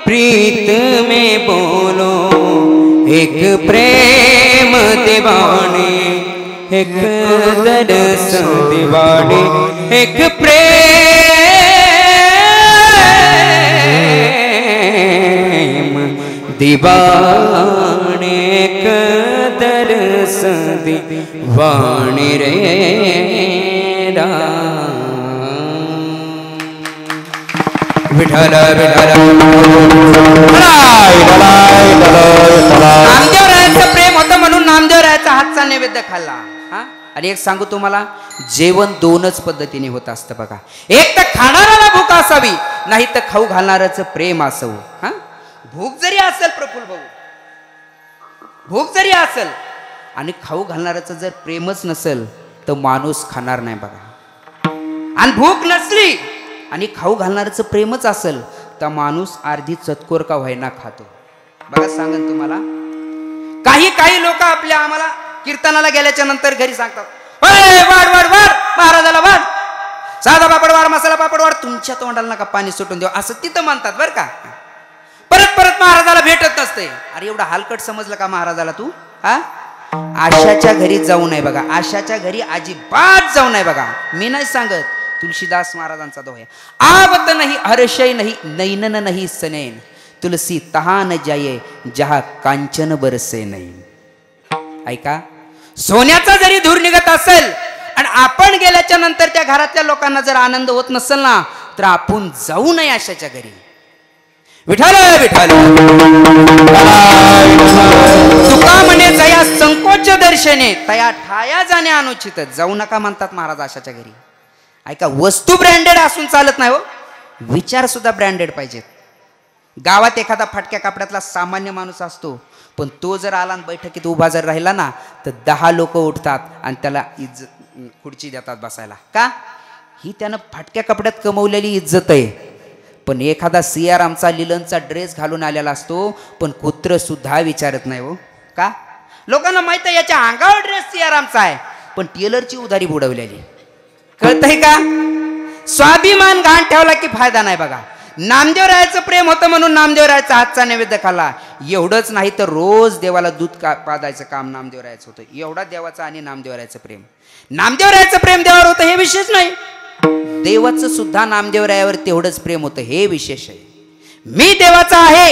S1: प्रीत में बोलो एक प्रेम दीवानी, एक दर्शन दीवानी. एक प्रेम दीवानी, एक दर्शन दीवानी रे विठ्ठल विठ्ठल. नामदेवरायाचं प्रेम होतं म्हणून नामदेवरायाचा हातचा नैवेद्य खाल्ला. हा आणि एक सांगू तुम्हाला, जेवण दोनच पद्धतीने होत असतं बघा. एक तर खाणाऱ्याला भूक असावी, नाही तर खाऊ घालणाऱ्याचं प्रेम असावं. हा, भूक जरी असेल प्रफुल्ल भाऊ, भूक जरी असेल आणि खाऊ घालणाऱ्याचं जर प्रेमच नसेल तर माणूस खाणार नाही बघा. आणि भूक नसली आणि खाऊ घालणाऱ्याचं प्रेमच असेल तर माणूस अर्धी चतकोर का व्हायना खातो बघा. सांगन तुम्हाला, काही लोक आपल्या आम्हाला कीर्तनाला गेल्याच्या नंतर घरी सांगतात, वाढ वाढ वाढ महाराजाला वाढ, साधा पापड वाढ, मसाला पापड वाढ, तुमच्या तोंडाला नका पाणी सुटून देऊ, असं तिथं म्हणतात बरं का. परत परत महाराजाला भेटत नसते. अरे एवढा हलकट समजलं का महाराजाला तू? हा, आशाच्या घरी जाऊ नये बघा, आशाच्या घरी अजिबात जाऊ नये बघा. मी नाही सांगत, तुलसीदास महाराजांचा दोहा, आवत नाही हर्षय नाही नैनन नाही सनैन, तुलसी तहा न जाये जहा कांचन बरसे नाही. ऐका, सोन्याचा जरी धूर निघत असेल आणि आपण गेल्याच्या नंतर त्या घरातल्या लोकांना जर आनंद होत नसेल ना, तर आपण जाऊ नये आशाच्या घरी. विठ्ठल विठ्ठल तुका म्हणे जया संकोच दर्शने तया ठाया जाणे अनुचित, जाऊ नका म्हणतात महाराज आशाच्या घरी. ऐका, वस्तू ब्रँडेड असून चालत नाही हो, विचार सुद्धा ब्रँडेड पाहिजेत. गावात एखादा फाटक्या कपड्यातला सामान्य माणूस असतो, पण तो जर आला आणि बैठकीत उभा जर राहिला ना, तर 10 लोक उठतात आणि त्याला खुर्ची देतात बसायला. का? ही त्यानं फाटक्या कपड्यात कमवलेली इज्जत आहे. पण एखादा सियारामचा लिलनचा ड्रेस घालून आलेला असतो, पण कुत्र सुद्धा विचारत नाही हो. का? लोकांना माहित आहे याच्या अंगावर ड्रेस सियारामचा आहे, पण टेलरची उधारी बुडवलेली. कळतंय का? स्वाभिमान घाण ठेवला की फायदा नाही बघा. नामदेव रायाचं प्रेम होतं म्हणून नामदेव रायाचा हातचा नैवेद्य खाल्ला, एवढंच नाही तर रोज देवाला दूध पाजायचं काम नामदेव रायाचं होतं. एवढा देवाचं आणि नामदेव रायाचं प्रेम. नामदेव रायाचं प्रेम देवावर होतं हे विशेष नाही, देवाचं सुद्धा नामदेव रायावर तेवढंच प्रेम होतं हे विशेष आहे. मी देवाचा आहे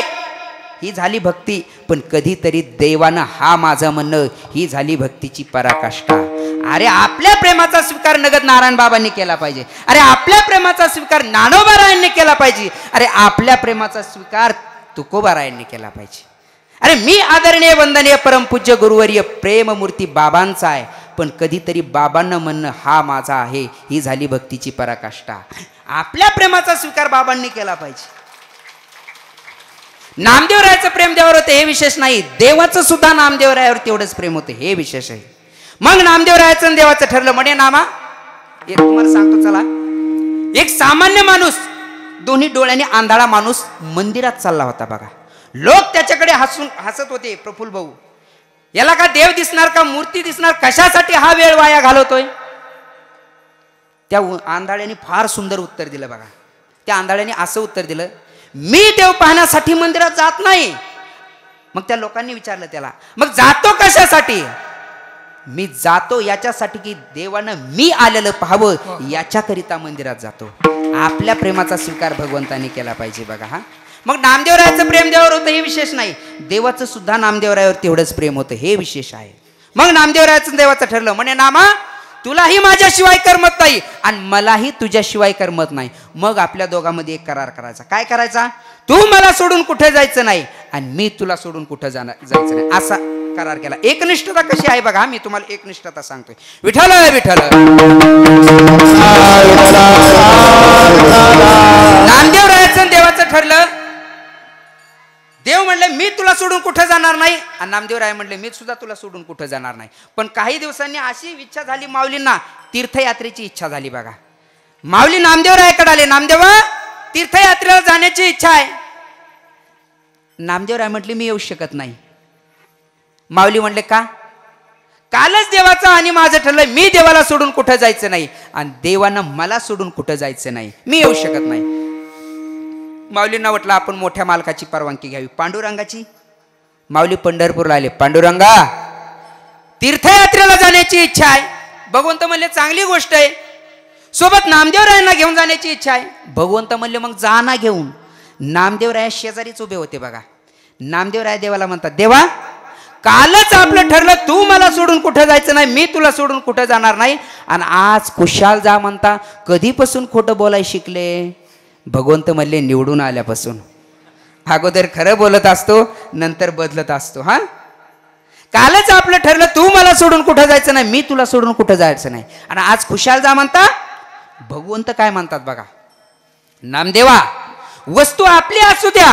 S1: ही झाली भक्ती, पण कधीतरी देवानं हा माझं म्हणणं ही झाली भक्तीची पराकाष्ठा. अरे आपल्या प्रेमाचा स्वीकार नगद नारायण बाबांनी केला पाहिजे. अरे आपल्या प्रेमाचा स्वीकार ज्ञानोबारायांनी केला पाहिजे. अरे आपल्या प्रेमाचा स्वीकार तुकोबारायांनी केला पाहिजे. अरे मी आदरणीय वंदनीय परमपूज्य गुरुवर्य प्रेममूर्ती बाबांचा आहे, पण कधीतरी बाबांना म्हणणं हा माझा आहे ही झाली भक्तीची पराकाष्ठा. आपल्या प्रेमाचा स्वीकार बाबांनी केला पाहिजे. नामदेवरायाचं प्रेम देवावर होतं हे विशेष नाही, देवाचं सुद्धा नामदेवरायावर तेवढंच प्रेम होतं हे विशेष आहे. मग नामदेवरायाचं देवाचं ठरलं म्हणे नामा. एक तुम्हाला सांगतो चला, एक सामान्य माणूस, दोन्ही डोळ्याने आंधळा माणूस मंदिरात चालला होता बघा. लोक त्याच्याकडे हसत होते. प्रफुल्ल भाऊ, याला का देव दिसणार का मूर्ती दिसणार, कशासाठी हा वेळ वाया घालवतोय? त्या आंधळ्याने फार सुंदर उत्तर दिलं बघा. त्या आंधळ्याने असं उत्तर दिलं, मी देव पाहण्यासाठी मंदिरात जात नाही. मग त्या लोकांनी विचारलं त्याला, मग जातो कशासाठी? मी जातो याच्यासाठी की देवानं मी आलेलं पाहावं याच्याकरिता मंदिरात जातो. आपल्या प्रेमाचा स्वीकार भगवंतानी केला पाहिजे बघा. हा, मग नामदेवरायाचं प्रेम देवावर होतं हे विशेष नाही, देवाचं सुद्धा नामदेवरायावर तेवढंच प्रेम होतं हे विशेष आहे. मग नामदेवरायाचं देवाचं ठरलं म्हणे नामा, तुलाही माझ्याशिवाय करमत नाही आणि मलाही तुझ्याशिवाय करमत नाही. मग आपल्या दोघांमध्ये एक करार करायचा. काय करायचा? तू मला सोडून कुठे जायचं नाही आणि मी तुला सोडून कुठे जायचं नाही, असा करार केला. एकनिष्ठता कशी आहे बघा, मी तुम्हाला एकनिष्ठता सांगतोय. विठ्ठल विठ्ठल नामदेवरायाचं देवाचं ठरलं. देव म्हणले मी तुला सोडून कुठे जाणार नाही आणि नामदेवराय म्हणले मी सुद्धा तुला सोडून कुठे जाणार नाही. पण काही दिवसांनी अशी इच्छा झाली माऊलींना, तीर्थयात्रेची इच्छा झाली बघा. माऊली नामदेवरायाकडे आले, नामदेवा तीर्थयात्रेला जाण्याची इच्छा आहे. नामदेवराय म्हटले मी येऊ शकत नाही. माऊली म्हणले का? कालच देवाचं आणि माझं ठरलंय, मी देवाला सोडून कुठं जायचं नाही आणि देवानं मला सोडून कुठं जायचं नाही, मी येऊ शकत नाही. माऊलींना वाटलं आपण मोठ्या मालकाची परवानगी घ्यावी, पांडुरंगाची. माऊली पंढरपूरला आले. पांडुरंगा तीर्थयात्रेला जाण्याची इच्छा आहे. भगवंत म्हणले चांगली गोष्ट आहे, सोबत नामदेवरायांना घेऊन जाण्याची इच्छा आहे. भगवंत म्हणले मग जा ना घेऊन. नामदेवराया शेजारीच उभे होते बघा. नामदेवराया देवाला म्हणतात, देवा कालच आपलं ठरलं, तू मला सोडून कुठं जायचं नाही, मी तुला सोडून कुठं जाणार नाही आणि आज कुशाल जा म्हणता. कधीपासून खोटं बोलाय शिकले? भगवंत म्हणले निवडून आल्यापासून. अगोदर खरं बोलत असतो, नंतर बदलत असतो. हा, कालच आपलं ठरलं तू मला सोडून कुठं जायचं नाही, मी तुला सोडून कुठं जायचं नाही. आणि आज खुशाल जा म्हणता. भगवंत काय म्हणतात बघा, नामदेवा वस्तू आपली असू द्या,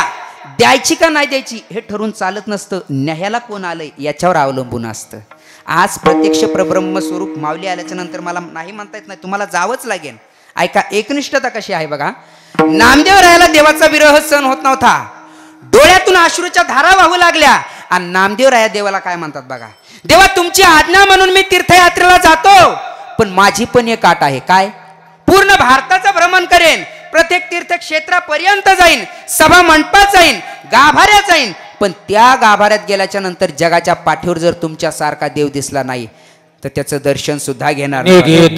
S1: द्यायची का नाही द्यायची हे ठरून चालत नसतं, न्यायला कोण आलंय याच्यावर अवलंबून असतं. आज प्रत्यक्ष प्रब्रह्म स्वरूप माऊली आल्याच्या नंतर मला नाही म्हणता येत नाही, तुम्हाला जावंच लागेल. ऐका एकनिष्ठता कशी आहे बघा. नामदेव रायाला देवाचा विरह सहन होत नव्हता, डोळ्यातून अश्रूच्या धारा वाहू लागल्या. आणि नामदेव राया देवाला काय म्हणतात बघा, देवा तुमची आज्ञा म्हणून मी तीर्थयात्रेला जातो, पण माझी पण एक अट आहे. काय? पूर्ण भारताचं भ्रमण करेन, प्रत्येक तीर्थक्षेत्रापर्यंत जाईन, सभा मंडपात जाईन, गाभाऱ्यात जाईन, पण त्या गाभाऱ्यात गेल्याच्या नंतर जगाच्या पाठीवर जर तुमच्या सारखा देव दिसला नाही तर त्याचं दर्शन सुद्धा घेणार नाही.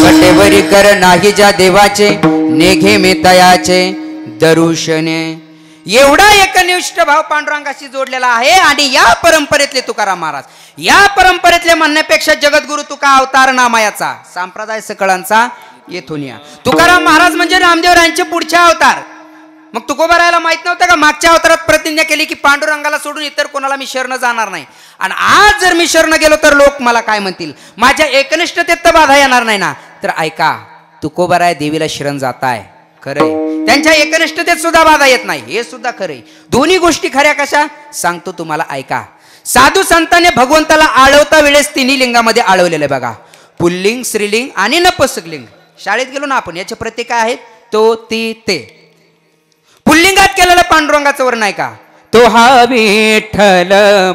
S1: कटेवरी कर नाही ज्या देवाचे, नेघे मे तयाचे दरुशने. एवढा एकनिष्ठ भाव पांडुरंगाशी जोडलेला आहे. आणि या परंपरेतले तुकाराम महाराज, या परंपरेतले म्हणण्यापेक्षा जगद्गुरु तुका अवतार नामायाचा संप्रदाय सकळांचा येथून या. तुकाराम महाराज म्हणजे नामदेवरायांचे पुढचे अवतार. मग तुकोबारायला माहित नव्हतं का मागच्या अवतारात प्रतिज्ञा केली की पांडुरंगाला सोडून इतर कोणाला मी शरण जाणार नाही. आणि आज जर मी शरण गेलो तर लोक मला काय म्हणतील, माझ्या एकनिष्ठतेत तर बाधा येणार नाही ना. तर ऐका, तुकोबाराय देवीला शरण जाताय खरंय, त्यांच्या एकनिष्ठतेत सुद्धा बाधा येत नाही, हे सुद्धा खरंय. दोन्ही गोष्टी खऱ्या कशा सांगतो तुम्हाला, ऐका. साधू संतांनी भगवंताला आळवता वेळेस तिन्ही लिंगामध्ये आळवलेलं बघा, पुल्लिंग, स्त्रीलिंग आणि नपुंसकलिंग. शाळेत गेलो ना आपण, याचे प्रत्येक काय आहेत, तो ती ते. पुल्लिंगात केलेलं पांडुरंगाचं वर्ण आहे का, तो हा विठ्ठल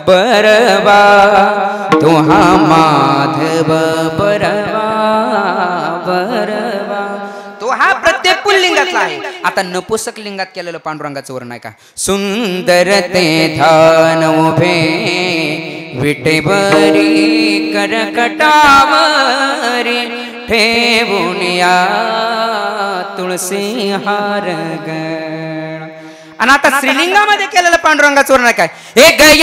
S1: बरवा, तो हा माधव बरवा बरवा, तो हा प्रत्येक पुल्लिंगातला आहे. आता नपुंसक लिंगात केलेलं पांडुरंगाचं वर्ण आहे का, सुंदर ते ध्यान उभे विटेवरी करकटावरी ठेवून या तुळसी हार गण. आणि आता श्रीलिंगामध्ये केलेलं पांडुरंगाचं वर्ण काय, एक एक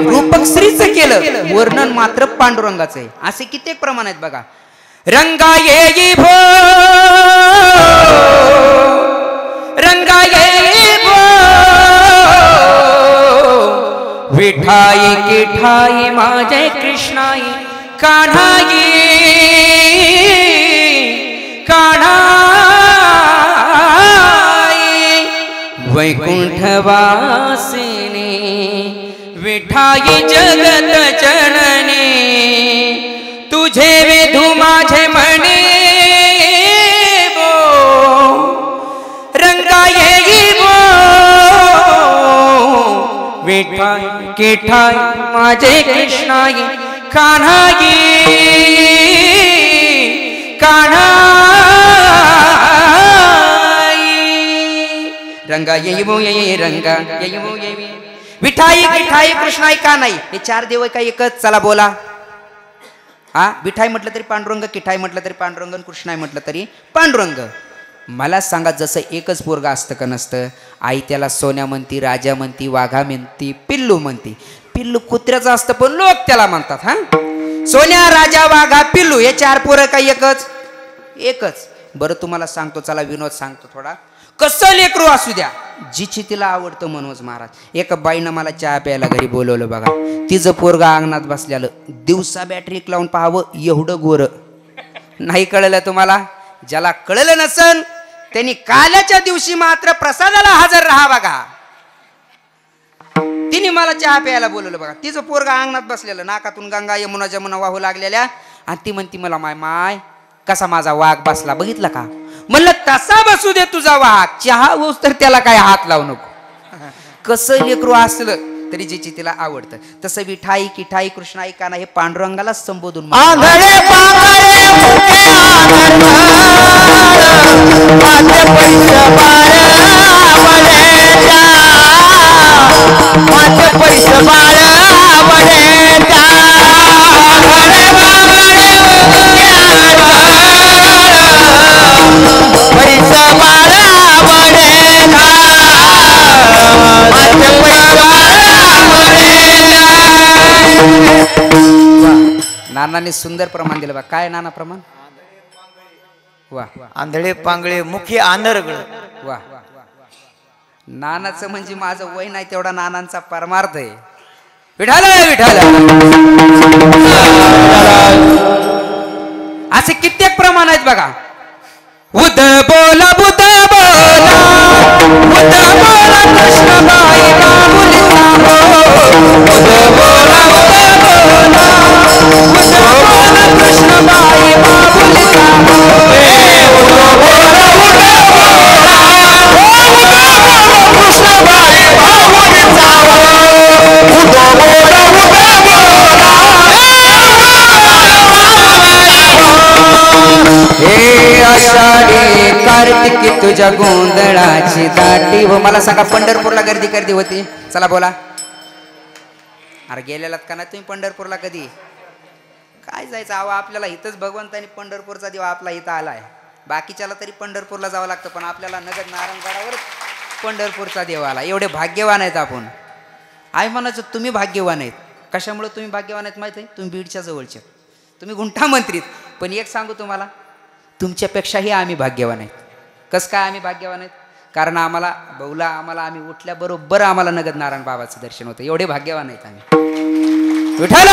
S1: रूपक स्त्रीचं केलं, वर्णन मात्र पांडुरंगाचं आहे. असे कित्येक प्रमाण आहेत बघा. रंगा येई भो, रंगा येई भो, विठाई किठाई माझे कृष्णाई, कान्हाई कान्हाई, वैकुंठवासिनी विठाई जगत जननी, तुझे वेधू माझे म्हणे बो, रंगा येई बो, विठाई किठाई माझे कृष्णाई, कान्हाई कान्हाई, रंगा येई बो येई, रंगा येई बो येई, विठाई किठाई कृष्णाई कान्हाई. हे चार देव काय एकच? चला बोला. हा, विठाई म्हटलं तरी पांडुरंग, किठाई म्हटलं तरी पांडुरंग, कृष्णाई म्हटलं तरी पांडुरंग. मला सांगा, जसं एकच पोरगा असतं का नसतं? आई त्याला सोन्या म्हणती, राजा म्हणती, वाघा म्हणती, पिल्लू म्हणती. पिल्लू कुत्र्याचं असतं पण लोक त्याला म्हणतात. हा, सोन्या, राजा, वाघा, पिल्लू हे चार पोरं काय एकच? एकच. बरं तुम्हाला सांगतो, चला विनोद सांगतो थोडा. कसं लेकरू असू द्या, जिची तिला आवडतं मनोज महाराज. एका बाईनं मला चहा प्यायला घरी बोलवलं बघा. तिचं पोरगा अंगणात बसलेलं, दिवसा बॅटरी लावून पाहावं एवढं गोर. नाही कळलं तुम्हाला? ज्याला कळलं नसन त्यांनी काल्याच्या दिवशी मात्र प्रसादाला हजर राहा बघा. तिने मला चहा प्यायला बोलवलं बघा. तिचं पोरगा अंगणात बसलेलं, नाकातून गंगा यमुना जमुना वाहू लागलेल्या, आणि ती म्हणती मला, माय माय कसा माझा वाघ बसला बघितला का? म्हणलं तसा बसू दे तुझा वाघ, चहा होस तर त्याला काय हात लावू नको. कसं लेकरू असलं तरी जिची तिला आवडतं. तसं विठाई किठाई कृष्णाई काना हे पांडुरंगाला संबोधून नानाने सुंदर प्रमाण दिलं बा. काय नाना प्रमाण? वा
S2: आंधळे पांगळे मुखी आंधळगळ.
S1: वा नानाचं म्हणजे माझं वय नाही तेवढा नानांचा परमार्थ आहे. विठाल विठाल असे कित्येक प्रमाण आहेत बघा. उद बोला बुद बोला उद बोला कृष्णबाई बाबुलीचा उद बोला उद बोला उद बोला कृष्णबाई बाबुलीचा कार्तिकी तुझ्या गोंधळाची दाटी. व मला सांगा पंढरपूरला गर्दी गर्दी होती? चला बोला. अरे गेलेलात का ना तुम्ही पंढरपूरला कधी? काय जायचं अहो, आपल्याला इथंच भगवंतानी पंढरपूरचा देव आपला इथं आलाय. बाकीच्याला तरी पंढरपूरला जावं लागतं, पण आपल्याला नगद नारायणगडावर पंढरपूरचा देव आला. एवढे भाग्यवान आहेत आपण. आई म्हणायचं तुम्ही भाग्यवान आहेत. कशामुळे तुम्ही भाग्यवान आहेत माहिती आहे? तुम्ही बीडच्या जवळचे, तुम्ही गुंठा मंत्रीत. पण एक सांगू तुम्हाला, तुमच्यापेक्षाही आम्ही भाग्यवान आहेत. कसं काय आम्ही भाग्यवान आहेत? कारण आम्हाला बहुला आम्ही उठल्याबरोबर आम्हाला नगद नारायण बाबाचं दर्शन होतं. एवढे भाग्यवान आहेत आम्ही. विठ्ठल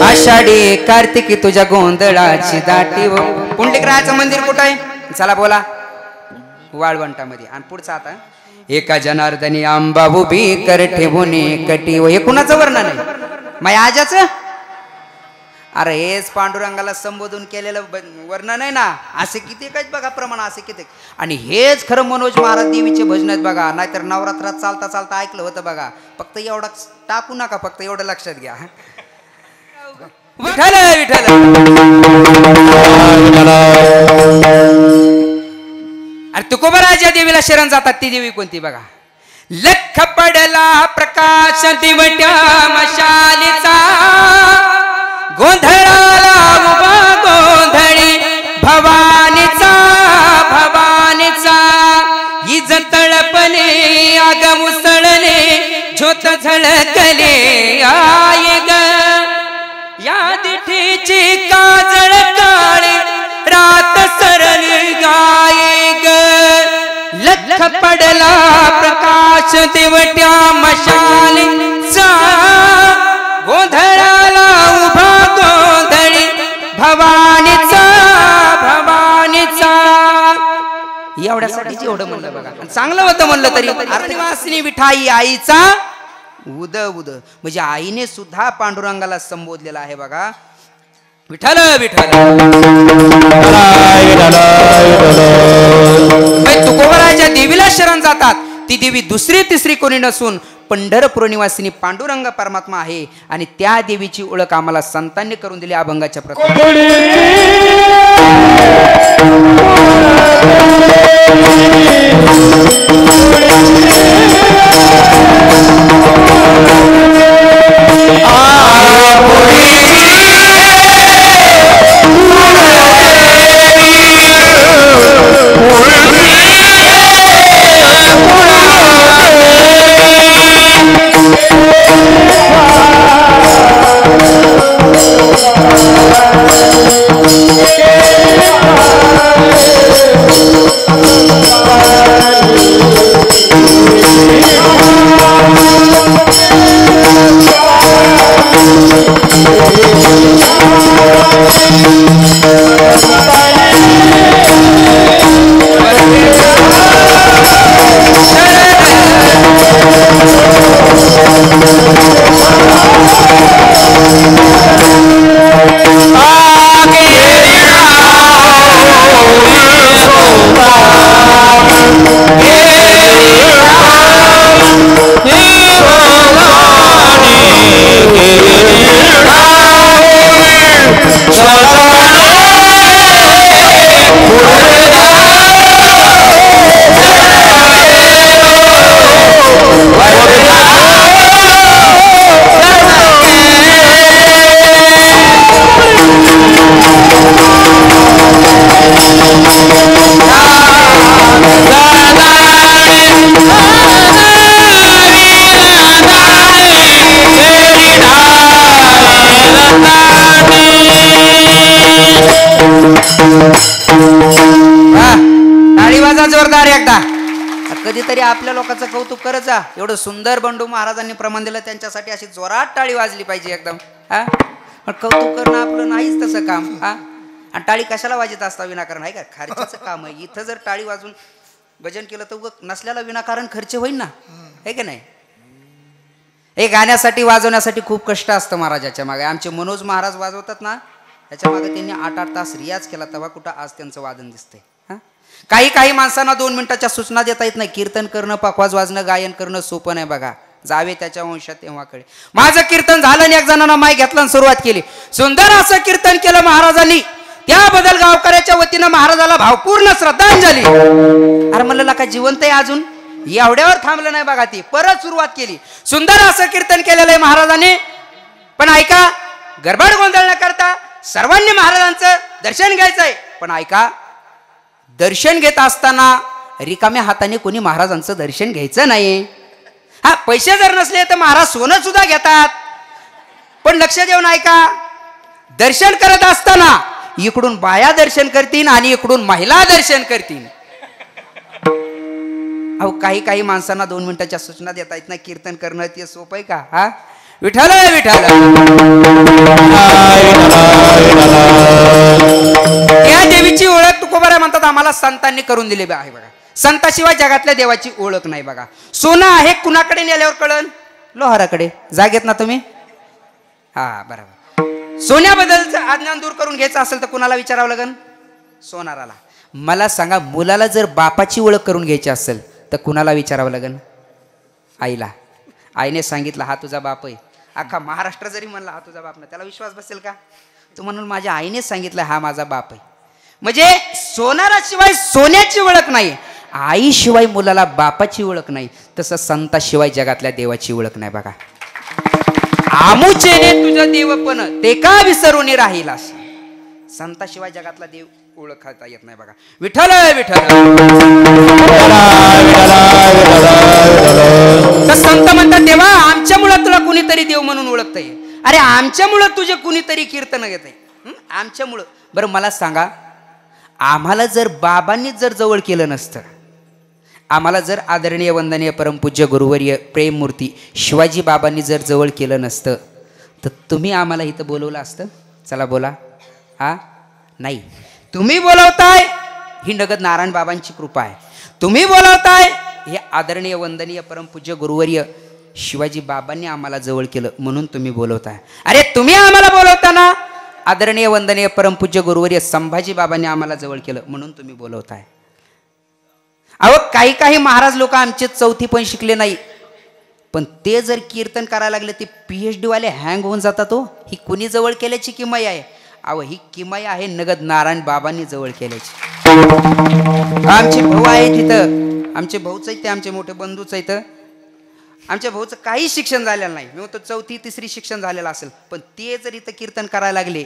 S1: आषाढी कार्तिकी तुझ्या गोंधळाची दाटी. व पुंडलिकरायाचं मंदिर कुठं आहे? चला बोला. वाळवंटामध्ये. आणि पुढचा आता, एका जनार्दनी आंबा उभी कर ठेवून कटी. व हे कुणाचं वर्णन आहे? माझ्या आजाचं? अरे हेच पांडुरंगाला संबोधून केलेलं वर्णन आहे ना. असे किती आहेत बघा प्रमाण, असे किती. आणि हेच खरं मनोज महाराज देवीचे भजन आहेत बघा. नाहीतर नवरात्रात चालता चालता ऐकलं होतं बघा. फक्त एवढा टाकू नका, फक्त एवढं लक्षात घ्या. विठ्ठल विठ्ठल अरे तुकोबराच्या देवीला शरण जातात. ती देवी कोणती बघा? लख पडला प्रकाश दिवट्या मशालीचा, गोंधळाला उभा गोंधळी भवानीचा भवानीचा. इज तळपणे आग मुसळणे झोत झळकले आय ग. या दिठीची काजळ काळे रात सरल गाये ग. लख पडला प्रकाश दिवट्या मशालीचा, गोंधळाला उभा गोंधळी भवानीचा भवानीचा. एवढ्यासाठी एवढं म्हणलं बघा. चांगलं होतं म्हणलं तरी. अर्धवासिनी विठाई आईचा उद उद म्हणजे आईने सुद्धा पांडुरंगाला संबोधलेला आहे बघा. विठ्ठल विठ्ठल तुकोबराच्या देवीला शरण जातात. ती देवी दुसरी तिसरी कोणी नसून पंढरपूर निवासिनी पांडुरंग परमात्मा आहे. आणि त्या देवीची ओळख आम्हाला संतांनी करून दिली अभंगाच्या प्रकार. तरी आपल्या लोकांचं कौतुक करत जा. एवढं सुंदर बंडू महाराजांनी प्रमाण दिलं, त्यांच्यासाठी अशी जोरात टाळी वाजली पाहिजे एकदम. हा पण कौतुक करणं आपलं नाहीच तसं काम. हा आणि टाळी कशाला वाजत असता विनाकारण, आहे का? खर्चाचं काम आहे. इथं जर टाळी वाजून भजन केलं तर नसल्याला विनाकारण खर्च होईल ना, आहे का नाही? हे गाण्यासाठी वाजवण्यासाठी खूप कष्ट असतं महाराजाच्या मागे. आमचे मनोज महाराज वाजवतात ना, त्याच्या मागे त्यांनी 8-8 तास रियाज केला, तेव्हा कुठं आज त्यांचं वादन दिसतंय. हा काही माणसांना 2 मिनिटाच्या सूचना देता येत नाही. कीर्तन करणं, पखवाज वाजणं, गायन करणं सोपं नाही बघा. जावे त्याच्या वंशात तेव्हा कळे. माझं कीर्तन झालं आणि एक जणांना माय घेतला आणि सुरुवात केली. सुंदर असं कीर्तन केलं महाराजांनी. त्याबद्दल गावकऱ्याच्या वतीनं महाराजाला भावपूर्ण श्रद्धांजली. अरे म्हणलं का जिवंत आहे अजून, एवढ्यावर थांबलं नाही बघा. ती परत सुरुवात केली. सुंदर असं कीर्तन केलेलं आहे महाराजांनी. पण ऐका, गडबड गोंधळ न करता सर्वांनी महाराजांचं दर्शन घ्यायचंय. पण ऐका, दर्शन घेत असताना रिकाम्या हाताने कोणी महाराजांचं दर्शन घ्यायचं नाही. हा पैसे जर नसले तर महाराज सोनं सुद्धा घेतात. पण लक्ष देऊन ऐका, दर्शन करत असताना इकडून बाया दर्शन करतील आणि इकडून महिला दर्शन करतील. अहो काही माणसांना 2 मिनिटाच्या सूचना देता येत नाही. कीर्तन करणं ते सोपं आहे का? हा विठ्ठल विठ्ठल. या देवीची ओळख तुकोबारा म्हणतात आम्हाला संतांनी करून दिली आहे बघा. संताशिवाय जगातल्या देवाची ओळख नाही बघा. सोनं आहे कुणाकडे नेल्यावर कळण? लोहाराकडे. जागेत ना तुम्ही? हा बरोबर. सोन्याबद्दलचं अज्ञान दूर करून घ्यायचं असेल तर कुणाला विचारावं लागेल? सोनाराला. मला सांगा, मुलाला जर बापाची ओळख करून घ्यायची असेल तर कुणाला विचारावं लागेल? आईला. आईने सांगितलं हा तुझा बाप आहे. अख्खा महाराष्ट्र जरी म्हणला हा तुझा बाप नाही, त्याला विश्वास बसेल का? तू म्हणून माझ्या आईनेच सांगितलं हा माझा बाप आहे. म्हणजे सोनाराशिवाय सोन्याची ओळख नाही, आईशिवाय मुलाला बापाची ओळख नाही, तसं संताशिवाय जगातल्या देवाची ओळख नाही बघा. आमुचेने तुझं देवपण ते का विसरून राहील. संताशिवाय जगातला देव ओळखता येत नाही बघा. विठ्ठल विठ्ठल. तर संत म्हणतात देवा आमच्यामुळं तुला कुणीतरी देव म्हणून ओळखतंय. अरे आमच्यामुळं तुझे कुणीतरी कीर्तन घेत आहे, आमच्यामुळं. बरं मला सांगा, आम्हाला जर बाबांनीच जर जवळ केलं नसतं, आम्हाला जर आदरणीय वंदनीय परमपूज्य गुरुवर्य प्रेममूर्ती शिवाजी बाबांनी जर जवळ केलं नसतं तर तुम्ही आम्हाला इथं बोलवलं असतं? चला बोला. हा नाही, तुम्ही बोलवताय ही नगद नारायण बाबांची कृपा आहे. तुम्ही बोलवताय हे आदरणीय वंदनीय परमपूज्य गुरुवर्य शिवाजी बाबांनी आम्हाला जवळ केलं म्हणून तुम्ही बोलवताय. अरे तुम्ही आम्हाला बोलवताना आदरणीय वंदनीय परमपूज्य गुरुवर्य संभाजी बाबांनी आम्हाला जवळ केलं म्हणून तुम्ही बोलवताय. अहो काही महाराज लोक आमचे 4थी पण शिकले नाही, पण ते जर कीर्तन करायला लागले ते PhD वाले हँग होऊन जातात. हो, ही कुणी जवळ केल्याची किमया आहे? अहो ही किमया आहे नगद नारायण बाबांनी जवळ केल्याची. आमचे भाऊ आहे तिथं, आमचे भाऊच आहेत ते, आमचे मोठे बंधूच आहेत. आमच्या भाऊचं काही शिक्षण झालेलं नाही. मी म्हणतो 4थी 3री शिक्षण झालेलं असेल, पण ते जर इथं कीर्तन करायला लागले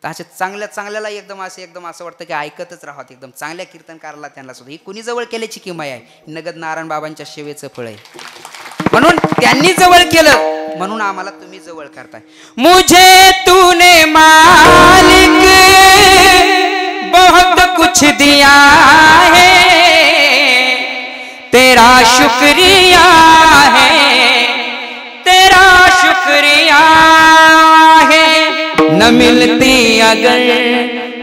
S1: तर असे चांगल्याला एकदम असं वाटतं की ऐकतच राहत. एकदम चांगल्या कीर्तन करायला त्यांना सुद्धा ही कुणी जवळ केल्याची किमया आहे. नगद नारायण बाबांच्या सेवेचं फळ आहे. म्हणून त्यांनी जवळ केलं म्हणून आम्हाला तुम्ही जवळ करताय. मुझे तूने मालिक बहुत कुछ दिया है, तेरा शुक्रिया है, तेरा शुक्रिया है. न मिलती अगर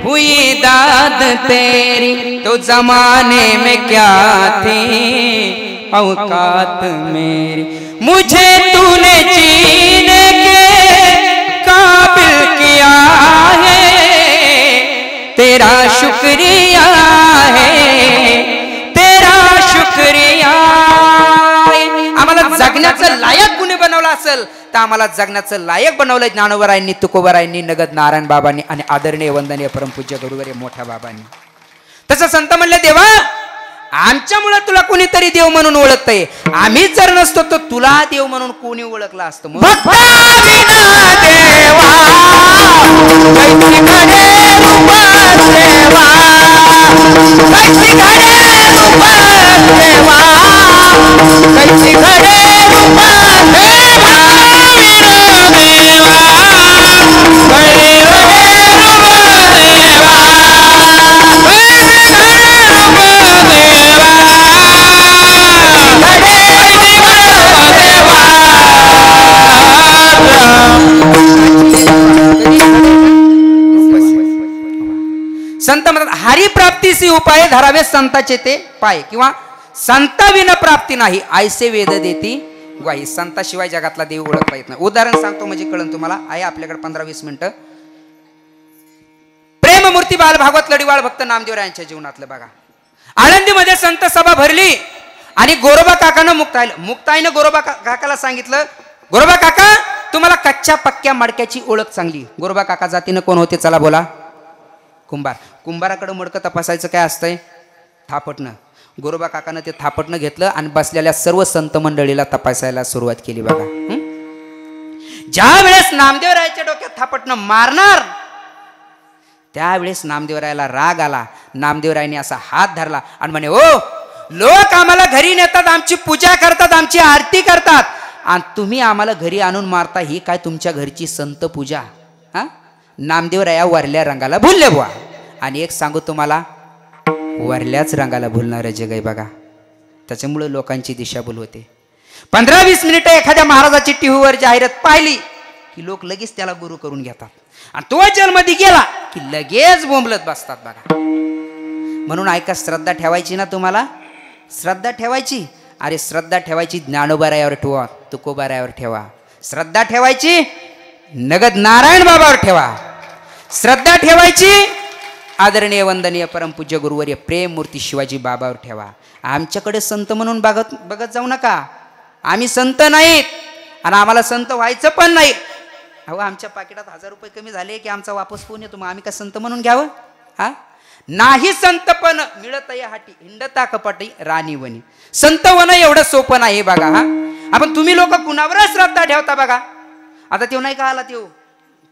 S1: हुई दाद तेरी तो जमाने में क्या थी औकात मेरी. मुझे तूने जीने के काबिल किया है, तेरा शुक्रिया है, तेरा शुक्रिया. आम्हाला जगण्याचं लायक कुणी बनवलं असेल तर आम्हाला जगण्याचं लायक बनवलंय ज्ञानोबरायांनी, तुकोबरायांनी, नगद नारायण बाबांनी आणि आदरणीय वंदनीय परमपूज्य गुरुवर्य मोठ्या बाबांनी. तसं संत म्हणले देवा आमच्यामुळे तुला कोणीतरी देव म्हणून ओळखतंय. आम्हीच जर नसतो तर तुला देव म्हणून कोणी ओळखला असतं? संत म्हणतात हरिप्राप्तीसी उपाय धरावे संताचे ते पाय, किंवा संताविन प्राप्ती नाही ऐसे वेद देती ग्वाही. संताशिवाय जगातला देव ओळखता येत नाही. उदाहरण सांगतो म्हणजे कळन तुम्हाला. आहे आपल्याकडे 15-20 मिनिटं. प्रेममूर्ती बाल भागवत लढीवाळ भक्त नामदेवरायांच्या जीवनातलं बघा. आळंदीमध्ये संत सभा भरली आणि गोरोबा काकानं मुक्ताईनं गोरोबा काकाला सांगितलं, गोरोबा काका तुम्हाला कच्च्या पक्क्या मडक्याची ओळख चांगली. गोरोबा काका जातीनं कोण होते चला बोला? कुंभार. कुंभाराकडे मडकं तपासायचं काय असतंय? थापटणं. गोरोबा काकानं ते थापटणं घेतलं आणि बसलेल्या सर्व संत मंडळीला तपासायला सुरुवात केली बघा. ज्या वेळेस नामदेवरायाच्या डोक्यात थापटणं मारणार त्यावेळेस नामदेवरायाला राग आला. नामदेवरायाने असा हात धरला आणि म्हणे, ओ लोक आम्हाला घरी नेतात, आमची पूजा करतात, आमची आरती करतात, आणि तुम्ही आम्हाला घरी आणून मारता. ही काय तुमच्या घरची संत पूजा? हा. नामदेवराया वरल्या रंगाला भुलले बुवा. आणि एक सांगू तुम्हाला, वरल्याच रंगाला भुलणारं जग आहे बघा. त्याच्यामुळे लोकांची दिशाभूल होते. 15-20 मिनिटं एखाद्या महाराजाची टीव्हीवर जाहिरात पाहिली की लोक लगेच त्याला गुरु करून घेतात, आणि तो जन्मदी गेला की लगेच बोंबलत बसतात बघा. म्हणून ऐका, श्रद्धा ठेवायची ना तुम्हाला, श्रद्धा ठेवायची. अरे श्रद्धा ठेवायची ज्ञानोबारायावर ठेवा, तुकोबारायावर ठेवा. श्रद्धा ठेवायची नगद नारायण बाबावर ठेवा. श्रद्धा ठेवायची आदरणीय वंदनीय परमपूज्य गुरुवर्य प्रेममूर्ती शिवाजी बाबावर ठेवा. आमच्याकडे संत म्हणून बघत जाऊ नका. आम्ही संत नाहीत आणि आम्हाला संत व्हायचं पण नाही. अहो आमच्या पाकिटात 1000 रुपये कमी झाले की आमचा वापस फोन येतो. मग आम्ही काय संत म्हणून घ्यावं? हा नाही. संत पण मिळत या हाटी हिंडता कपाटी राणी वनी. संत होणं एवढं सोपं नाही बघा. हा आपण तुम्ही लोक कुणावर श्रद्धा ठेवता बघा. आता तेव्हा नाही का आला तेव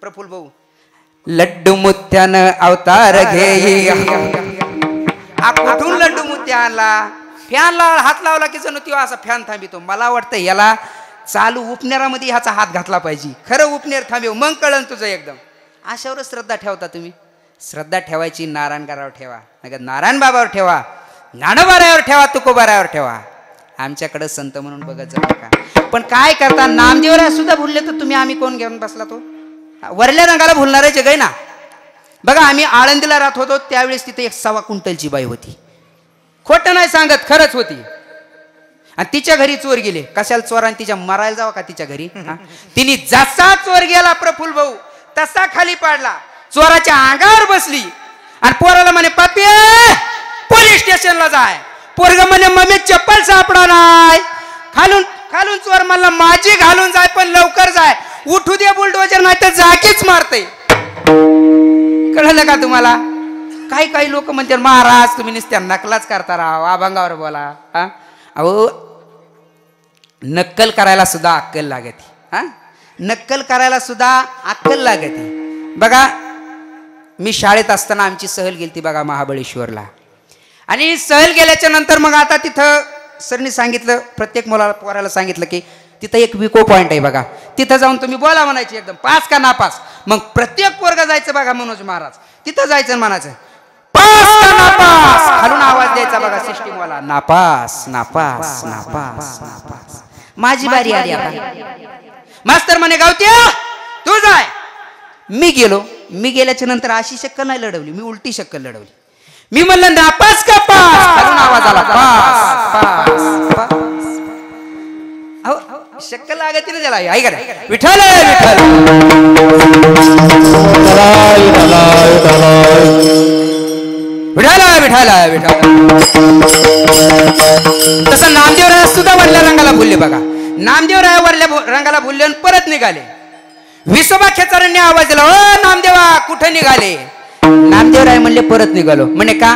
S1: प्रफुल्ल भाऊ, लड्डू मुत्यानं अवतार घेई. कुठून लड्डू मुत्या आणला? फॅनला हात लावला की जणू तो असा फॅन थांबितो. मला वाटतं याला चालू उपनेरामध्ये ह्याचा हात घातला पाहिजे. खरं उपनेर थांबेव मग कळन तुझं एकदम. अशावर श्रद्धा ठेवता तुम्ही. श्रद्धा ठेवायची नारायणगारावर ठेवा, नाही नारायण बाबावर ठेवा, ज्ञानोबारायावर ठेवा, तुकोबारायावर ठेवा. आमच्याकडे संत म्हणून बघत जाऊ नका. पण काय करता, नामदेवराय सुद्धा भुलले तर तुम्ही आम्ही कोण घेऊन बसला? तो वरल्या रंगाला भुलणारे जग आहे ना. बघा आम्ही आळंदीला राहत होतो त्यावेळेस तिथे 1 क्विंटलची बाई होती. खोटं नाही सांगत, खरंच होती. आणि तिच्या घरी चोर गेले. कशाला चोराने तिच्या मरायला जावं का तिच्या घरी? तिने जसा चोर गेला प्रफुल्ल भाऊ तसा खाली पाडला, चोराच्या अंगावर बसली आणि पोराला म्हणे पापी पोलीस स्टेशनला जाय. पोरग म्हणे मम्मी चप्पल सापडा नाही. खालून खालून चोर म्हणला माझी घालून जाय पण लवकर जाय, उठू दे बुलडोजर नाही तर जागीच मारते. कळलं का तुम्हाला? काही काही लोक म्हणतात महाराज तुम्ही नुसत्या नकलाच करता राहा, अभंगावर बोला. हा अहो नक्कल करायला सुद्धा अक्कल लागते. हा नक्कल करायला सुद्धा अक्कल लागते. बघा मी शाळेत असताना आमची सहल गेली बघा महाबळेश्वरला. आणि सहल गेल्याच्या नंतर मग आता तिथं सरनी सांगितलं, प्रत्येक मुलाला पोराला सांगितलं की तिथं एक विको पॉईंट आहे बघा, तिथं जाऊन तुम्ही बोला म्हणायची एकदम पास का नापास. मग प्रत्येक पोरगा जायचं बघा मनोज महाराज तिथं जायचं म्हणायचं पास का नापास, खालून आवाज द्यायचा बघा सिस्टीम वाला नापास नापास नापास नापास. माझी बारी आली आता. मास्तर म्हणे गावत्या तू जाय. मी गेलो. मी गेल्याच्या नंतर अशी शक्कल नाही लढवली, मी उलटी शक्कल लढवली. मी म्हणलं नापास का पास, खालून आवाज आला पास पास पास. अहो शक्कल लागते ना त्याला. ऐका विठ्ठल विठ्ठल विठ्ठल विठ्ठल. तसं नामदेवराया सुद्धा वरल्या रंगाला भुलले बघा. नामदेवराया वरल्या रंगाला भुलले आणि परत निघाले. विसोबा खेचारांनी आवाज दिला, ओ नामदेवा कुठे निघाले? नामदेवराय म्हणले परत निघालो. म्हणे का?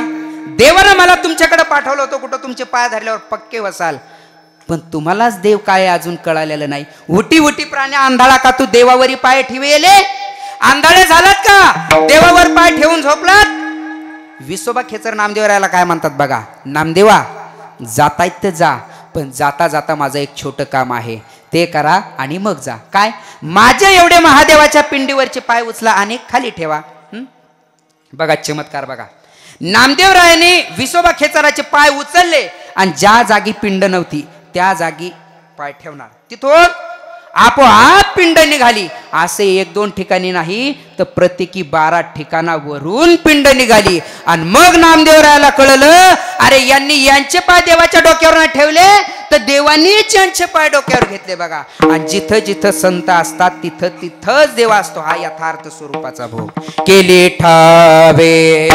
S1: देवानं मला तुमच्याकडे पाठवलं होतं, कुठं तुमचे पाय धरल्यावर पक्के वसाल. पण तुम्हालाच देव काय अजून कळालेलं नाही. उटी उटी प्राणी आंधळा का तू देवावरी पाय ठेवेले? आंधळे झालात का? देवावर पाय ठेवून झोपलात? विसोबा खेचर नामदेवरायाला काय म्हणतात बघा, नामदेवा जातायत तर जा, पण जाता जाता माझं एक छोटं काम आहे ते करा आणि मग जा. काय? माझ्या एवढे महादेवाच्या पिंडीवरचे पाय उचला आणि खाली ठेवा. बघा चमत्कार बघा. नामदेवरायाने विसोबा खेचराचे पाय उचलले आणि ज्या जागी पिंड नव्हती त्या जागी पाय ठेवणार. तिथून आपोआप पिंड निघाली असे 1-2 ठिकाणी नाही तर प्रत्येकी 12 ठिकाणावरून पिंड निघाली. आणि मग नामदेवरायाला कळलं, अरे यांनी यांचे पाय देवाच्या डोक्यावर नाही ठेवले तर देवानीच यांचे पाय डोक्यावर घेतले बघा. आणि जिथं जिथं संत असतात तिथं तिथंच देव असतो. हा यथार्थ स्वरूपाचा भोग. केली ठावे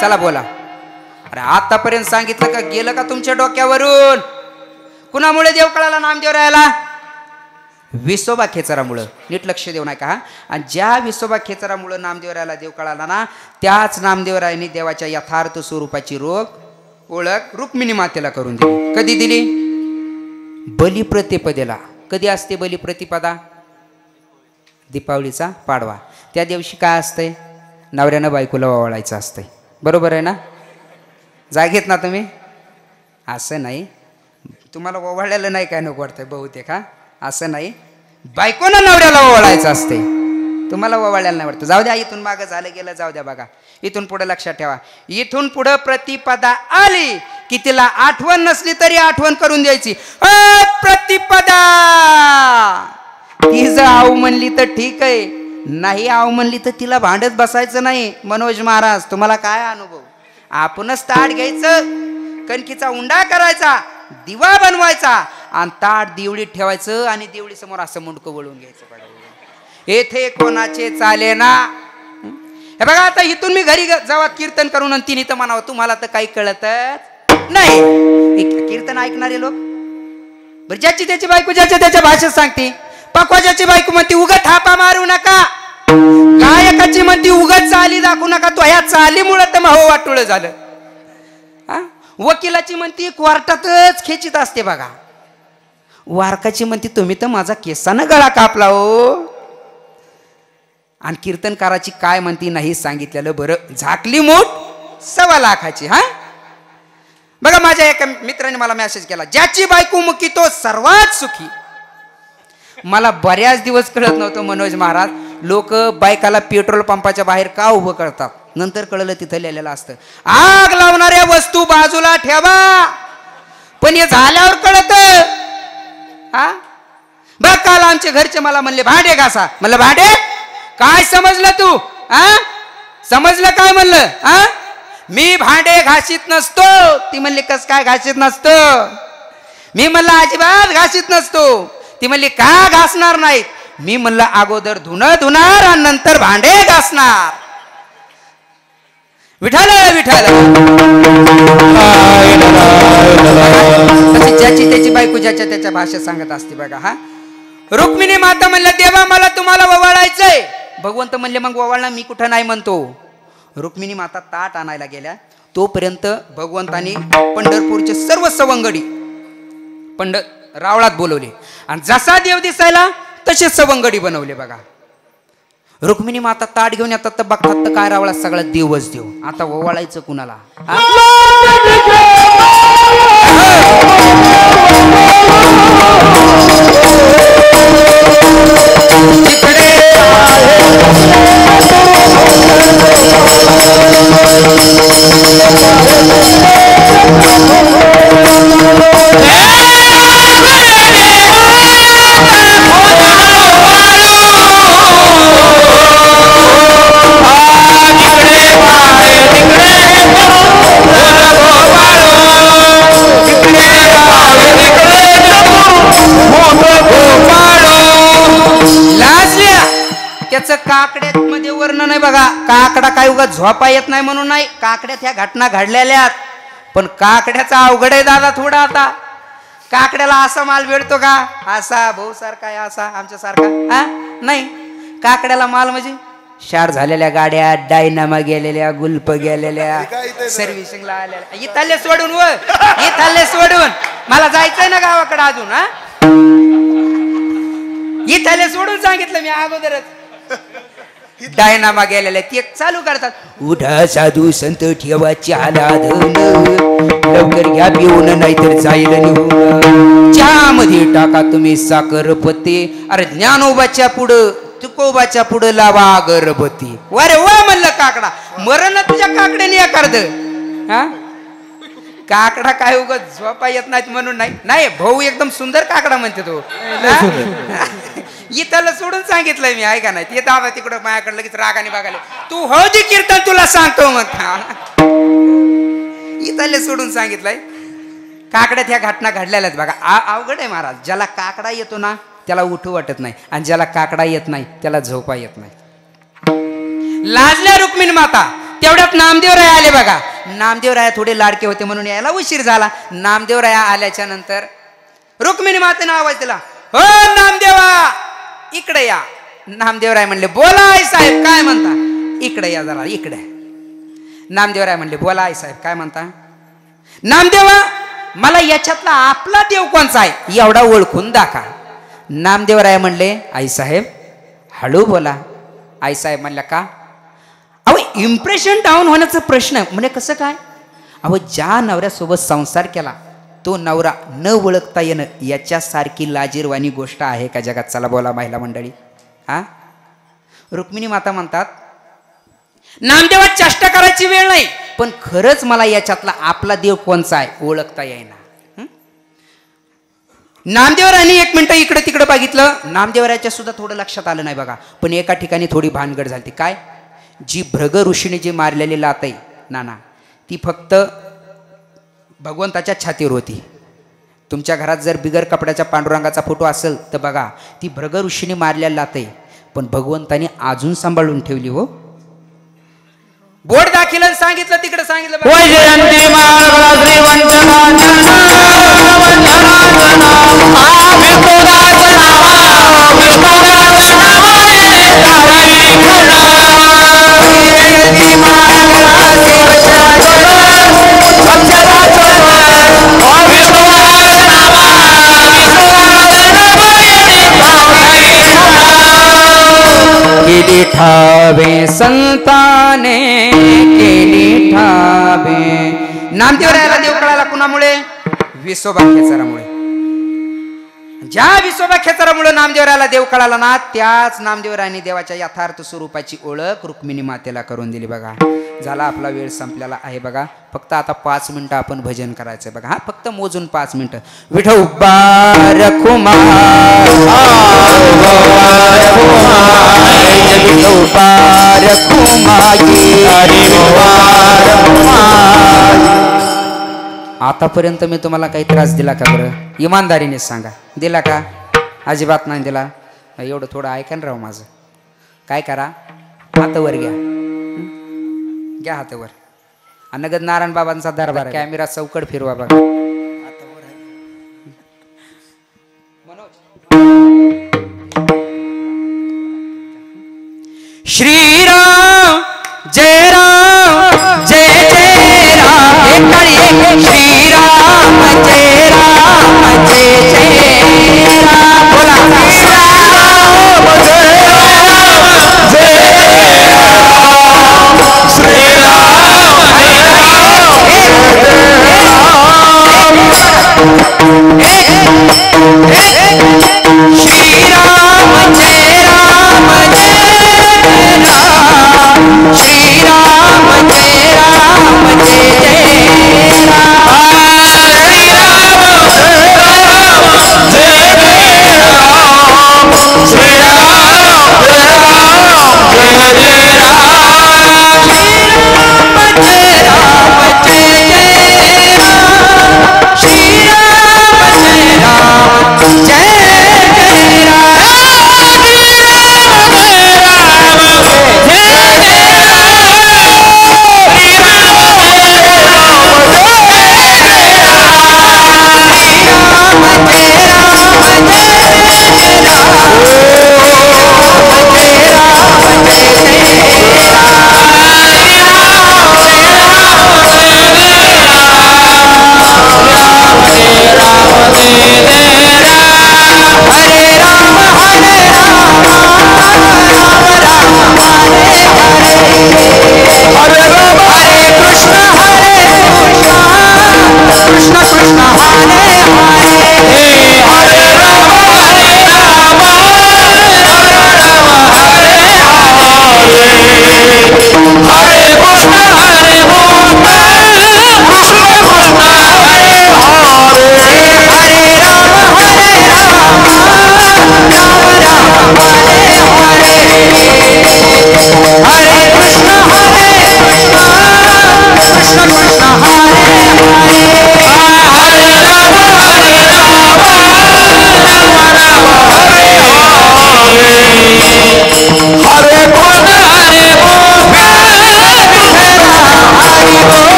S1: चला बोला. अरे आतापर्यंत सांगितलं का गेलं का तुमच्या डोक्यावरून? कुणामुळे देव कळाला नामदेवरायाला? विसोबा खेचरामुळं. नीट लक्ष देऊ नका हा. आणि ज्या विसोबा खेचरामुळं नामदेवरायाला देव कळाला ना, त्याच नामदेवरायांनी देवाच्या यथार्थ स्वरूपाची ओळख रुक्मिणी मातेला करून दिली. कधी दिली? बलिप्रतिपदेला. कधी असते बलिप्रतिपदा? दीपावलीचा पाडवा. त्या दिवशी काय असतंय? नवऱ्यानं बायकोला ओवाळायचं असतंय. बरोबर आहे ना? जागेत ना तुम्ही? असं नाही, तुम्हाला ओवाळलेलं नाही काय नको वाटतंय बहुतेक. हा, असं नाही, बायकोनं नवऱ्याला ओवाळायचं असते, तुम्हाला ओवाळलेलं नाही वाटतं. जाऊ द्या, इथून मागं झालं गेलं जाऊ द्या. बघा इथून पुढे लक्षात ठेवा, इथून पुढे प्रतिपदा आली की तिला आठवण नसली तरी आठवण करून द्यायची. प्रतिपदा. ती जर आऊ म्हणली तर ठीक आहे, नाही आऊ म्हणली तर तिला भांडत बसायचं नाही. मनोज महाराज तुम्हाला काय अनुभव? आपणच ताट घ्यायचं, कणकीचा उंडा करायचा, दिवा बनवायचा आणि ताट दिवळीत ठेवायचं आणि दिवळी समोर असं मुंडकं वळून घ्यायचं. बघा येथे कोणाचे चाले ना. हे बघा आता इथून मी घरी जेव्हा कीर्तन करून आणि तिने तर म्हणावं तुम्हाला तर काही कळतच नाही. कीर्तन ऐकणारे लोक बरं, ज्याची त्याची बायको ज्याच्या त्याच्या भाषेत सांगते. पकवाजाची बायको म्हणती उगाच थापा मारू नका, गायकाची म्हणती उगाच चाली दाखवू नका, तो ह्या चालीमुळे तर मग वाटोळ झालं. वकिलाची म्हणती कोर्टातच खेचीत असते बघा. वारकाची म्हणती तुम्ही तर माझा केसानं गळा कापला हो. आणि कीर्तनकाराची काय म्हणती नाही सांगितलेलं बरं. झाकली मूठ 1.25 लाखाची. हा बघा, माझ्या एका मित्राने मला मेसेज केला, ज्याची बायको मुकी तो सर्वात सुखी. मला बऱ्याच दिवस कळत नव्हतं मनोज महाराज, लोक बायकाला पेट्रोल पंपाच्या बाहेर का उभं करतात. नंतर कळलं तिथं लिहिलेलं असतं, आग लावणाऱ्या वस्तू बाजूला ठेवा. पण हे झाल्यावर कळत. हा बघ, काल आमचे घरचे मला म्हणले भांडे घासा. म्हणलं भांडे काय समजलं तू? समजलं काय म्हणलं? मी भांडे घासीत नसतो. ती म्हणली कस काय घासीत नसतो? मी म्हणलं अजिबात घासीत नसतो. ती म्हणली का घासणार नाहीत? मी म्हणलं अगोदर धुणं धुणार आणि नंतर भांडे घासणार. विठाल विठाल. ज्याची त्याची बायको ज्याच्या त्याच्या भाषेत सांगत असते बघा. हा रुक्मिणी माता म्हणल्या देवा मला तुम्हाला ओवाळायचंय. भगवंत म्हणले मग ओवाळणं मी कुठं नाही म्हणतो. रुक्मिणी माता ताट आणायला गेल्या तोपर्यंत भगवंतानी पंढरपूरचे सर्व सवंगडी रावळात बोलवले आणि जसा देव दिसायला तसे सवंगडी बनवले बघा. रुक्मिणी माता ताट घेऊन येतात तर बघतात तर काय रावळा सगळा देवच देव. आता ओवाळायचं कुणाला? काकड्यात मध्ये वर्णन आहे बघा. काकडा काय उगा झोपा येत नाही म्हणून नाही, काकड्यात ह्या घटना घडलेल्या. पण काकड्याचा अवघड आहे दादा थोडा. आता काकड्याला असा माल भेटतो का? असा भाऊ सारखा आहे, असा आमच्या सारखा हा नाही. काकड्याला माल म्हणजे शार झालेल्या गाड्या, डायनामा गेलेल्या, गुल्प गेलेल्या, सर्व्हिसिंगला आलेल्या. इथले सोडून इथले सोडून मला जायचंय ना गावाकडे अजून. हा इथले सोडून सांगितलं मी अगोदरच. डायनामा गेलेल्या ते चालू करतात. उठा साधू संत ठेवा चहाला धन, लवकर घ्या पिऊन नाहीतर जाईल निघून. चहामध्ये टाका तुम्ही साखर पत्ते, अरे ज्ञानोबाच्या पुढं तुकोबाच्या पुढं लावा अगरबत्ती. वारे वा म्हणलं काकडा, मरण तुझ्या काकड्याने एखाद. हा काकडा काय उगत झोपा येत नाहीत म्हणून नाही. नाही भाऊ एकदम सुंदर काकडा म्हणते तो. इथलं सोडून सांगितलंय मी, ऐका नाही. ते दादा तिकडं माझ्याकडे लगेच रागाने बघायला, तू हो दे कीर्तन तुला सांगतो म्हणता. इथले सोडून सांगितलंय. काकड्यात ह्या घटना घडलेल्या आहेत बघा. अवघड आहे महाराज. ज्याला काकडा येतो ना त्याला उठू वाटत नाही, आणि ज्याला काकडा येत नाही त्याला झोपा येत नाही. लाजल्या रुक्मिणी माता. तेवढ्यात नामदेवराय आले बघा. नामदेवराया थोडे लाडके होते म्हणून यायला उशीर झाला. नामदेवराया आल्याच्या नंतर रुक्मिणी मातेने आवाज दिला, हो नामदेवा इकडे या. नामदेवराय म्हणले, बोला आई साहेब काय म्हणता? इकडे या जरा इकडे. नामदेवराय म्हणले, बोला आई साहेब काय म्हणता? नामदेवा मला याच्यातला आपला देव कोणचा आहे एवढा ओळखून दाखवा. नामदेवराय म्हणले, आई साहेब हळू बोला. आई साहेब म्हणल्या, का? अहो इम्प्रेशन डाऊन होण्याचा प्रश्न म्हणजे कसं काय? अहो ज्या नवऱ्यासोबत संसार केला तो नवरा न ओळखता येणं याच्यासारखी लाजीरवाणी गोष्ट आहे का जगात? चला बोला महिला मंडळी. हा रुक्मिणी माता म्हणतात, नामदेवा चेष्टा करायची वेळ नाही, पण खरंच मला याच्यातला आपला देव कोणचा आहे ओळखता येईना. नामदेवरायांनी एक मिनिटं इकडे तिकडे बघितलं. नामदेवरायाच्या सुद्धा थोडं लक्षात आलं नाही बघा. पण एका ठिकाणी थोडी भानगड झाली. काय? जी भृग ऋषीने जी मारलेली लात आहे नाना, ती फक्त भगवंताच्या छातीवर होती. तुमच्या घरात जर बिगर कपड्याच्या पांडुरंगाचा फोटो असेल तर बघा, ती भृग ऋषीने मारलेली लात आहे, पण भगवंताने अजून सांभाळून ठेवली. हो बोट दाखिलं सांगितलं तिकडे सांगितलं. केली ठावे संताने केली ठावे. नामदेवरायाला देव कळाला कुणामुळे? विसोबा खेचरामुळे. ज्या विसोबा खेचरामुळे नामदेवरायाला देव कळाला ना, त्याच नामदेवरायांनी देवाच्या यथार्थ स्वरूपाची ओळख रुक्मिणी मातेला करून दिली. बघा झाला आपला वेळ संपलेला आहे बघा. फक्त आता 5 मिनिटं आपण भजन करायचंय बघा. हा फक्त मोजून 5 मिनिटं. विठोबा रखुमा आतापर्यंत मी तुम्हाला काही त्रास दिला का बरं? इमानदारीने सांगा, दिला का? अजिबात नाही दिला. एवढं थोडं ऐका ना राव माझं. काय करा, हातावर घ्या, घ्या हातावर. नगद नारायण बाबांचा दरबार. कॅमेरा चौकड फिरवा बघा. श्रीराम जय राम जय जय राम. श्रीराम जय राम जय जय राम. बोला श्रीराम जय राम जय राम. श्रीराम जय राम श्रीराम जय राम जय श्रीराम जय राम जय जय राम. जय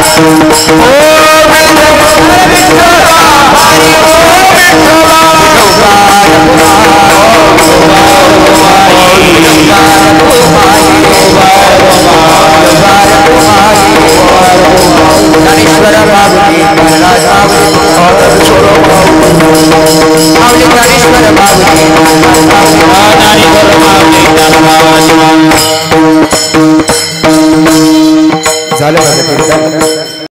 S3: विठ्ठला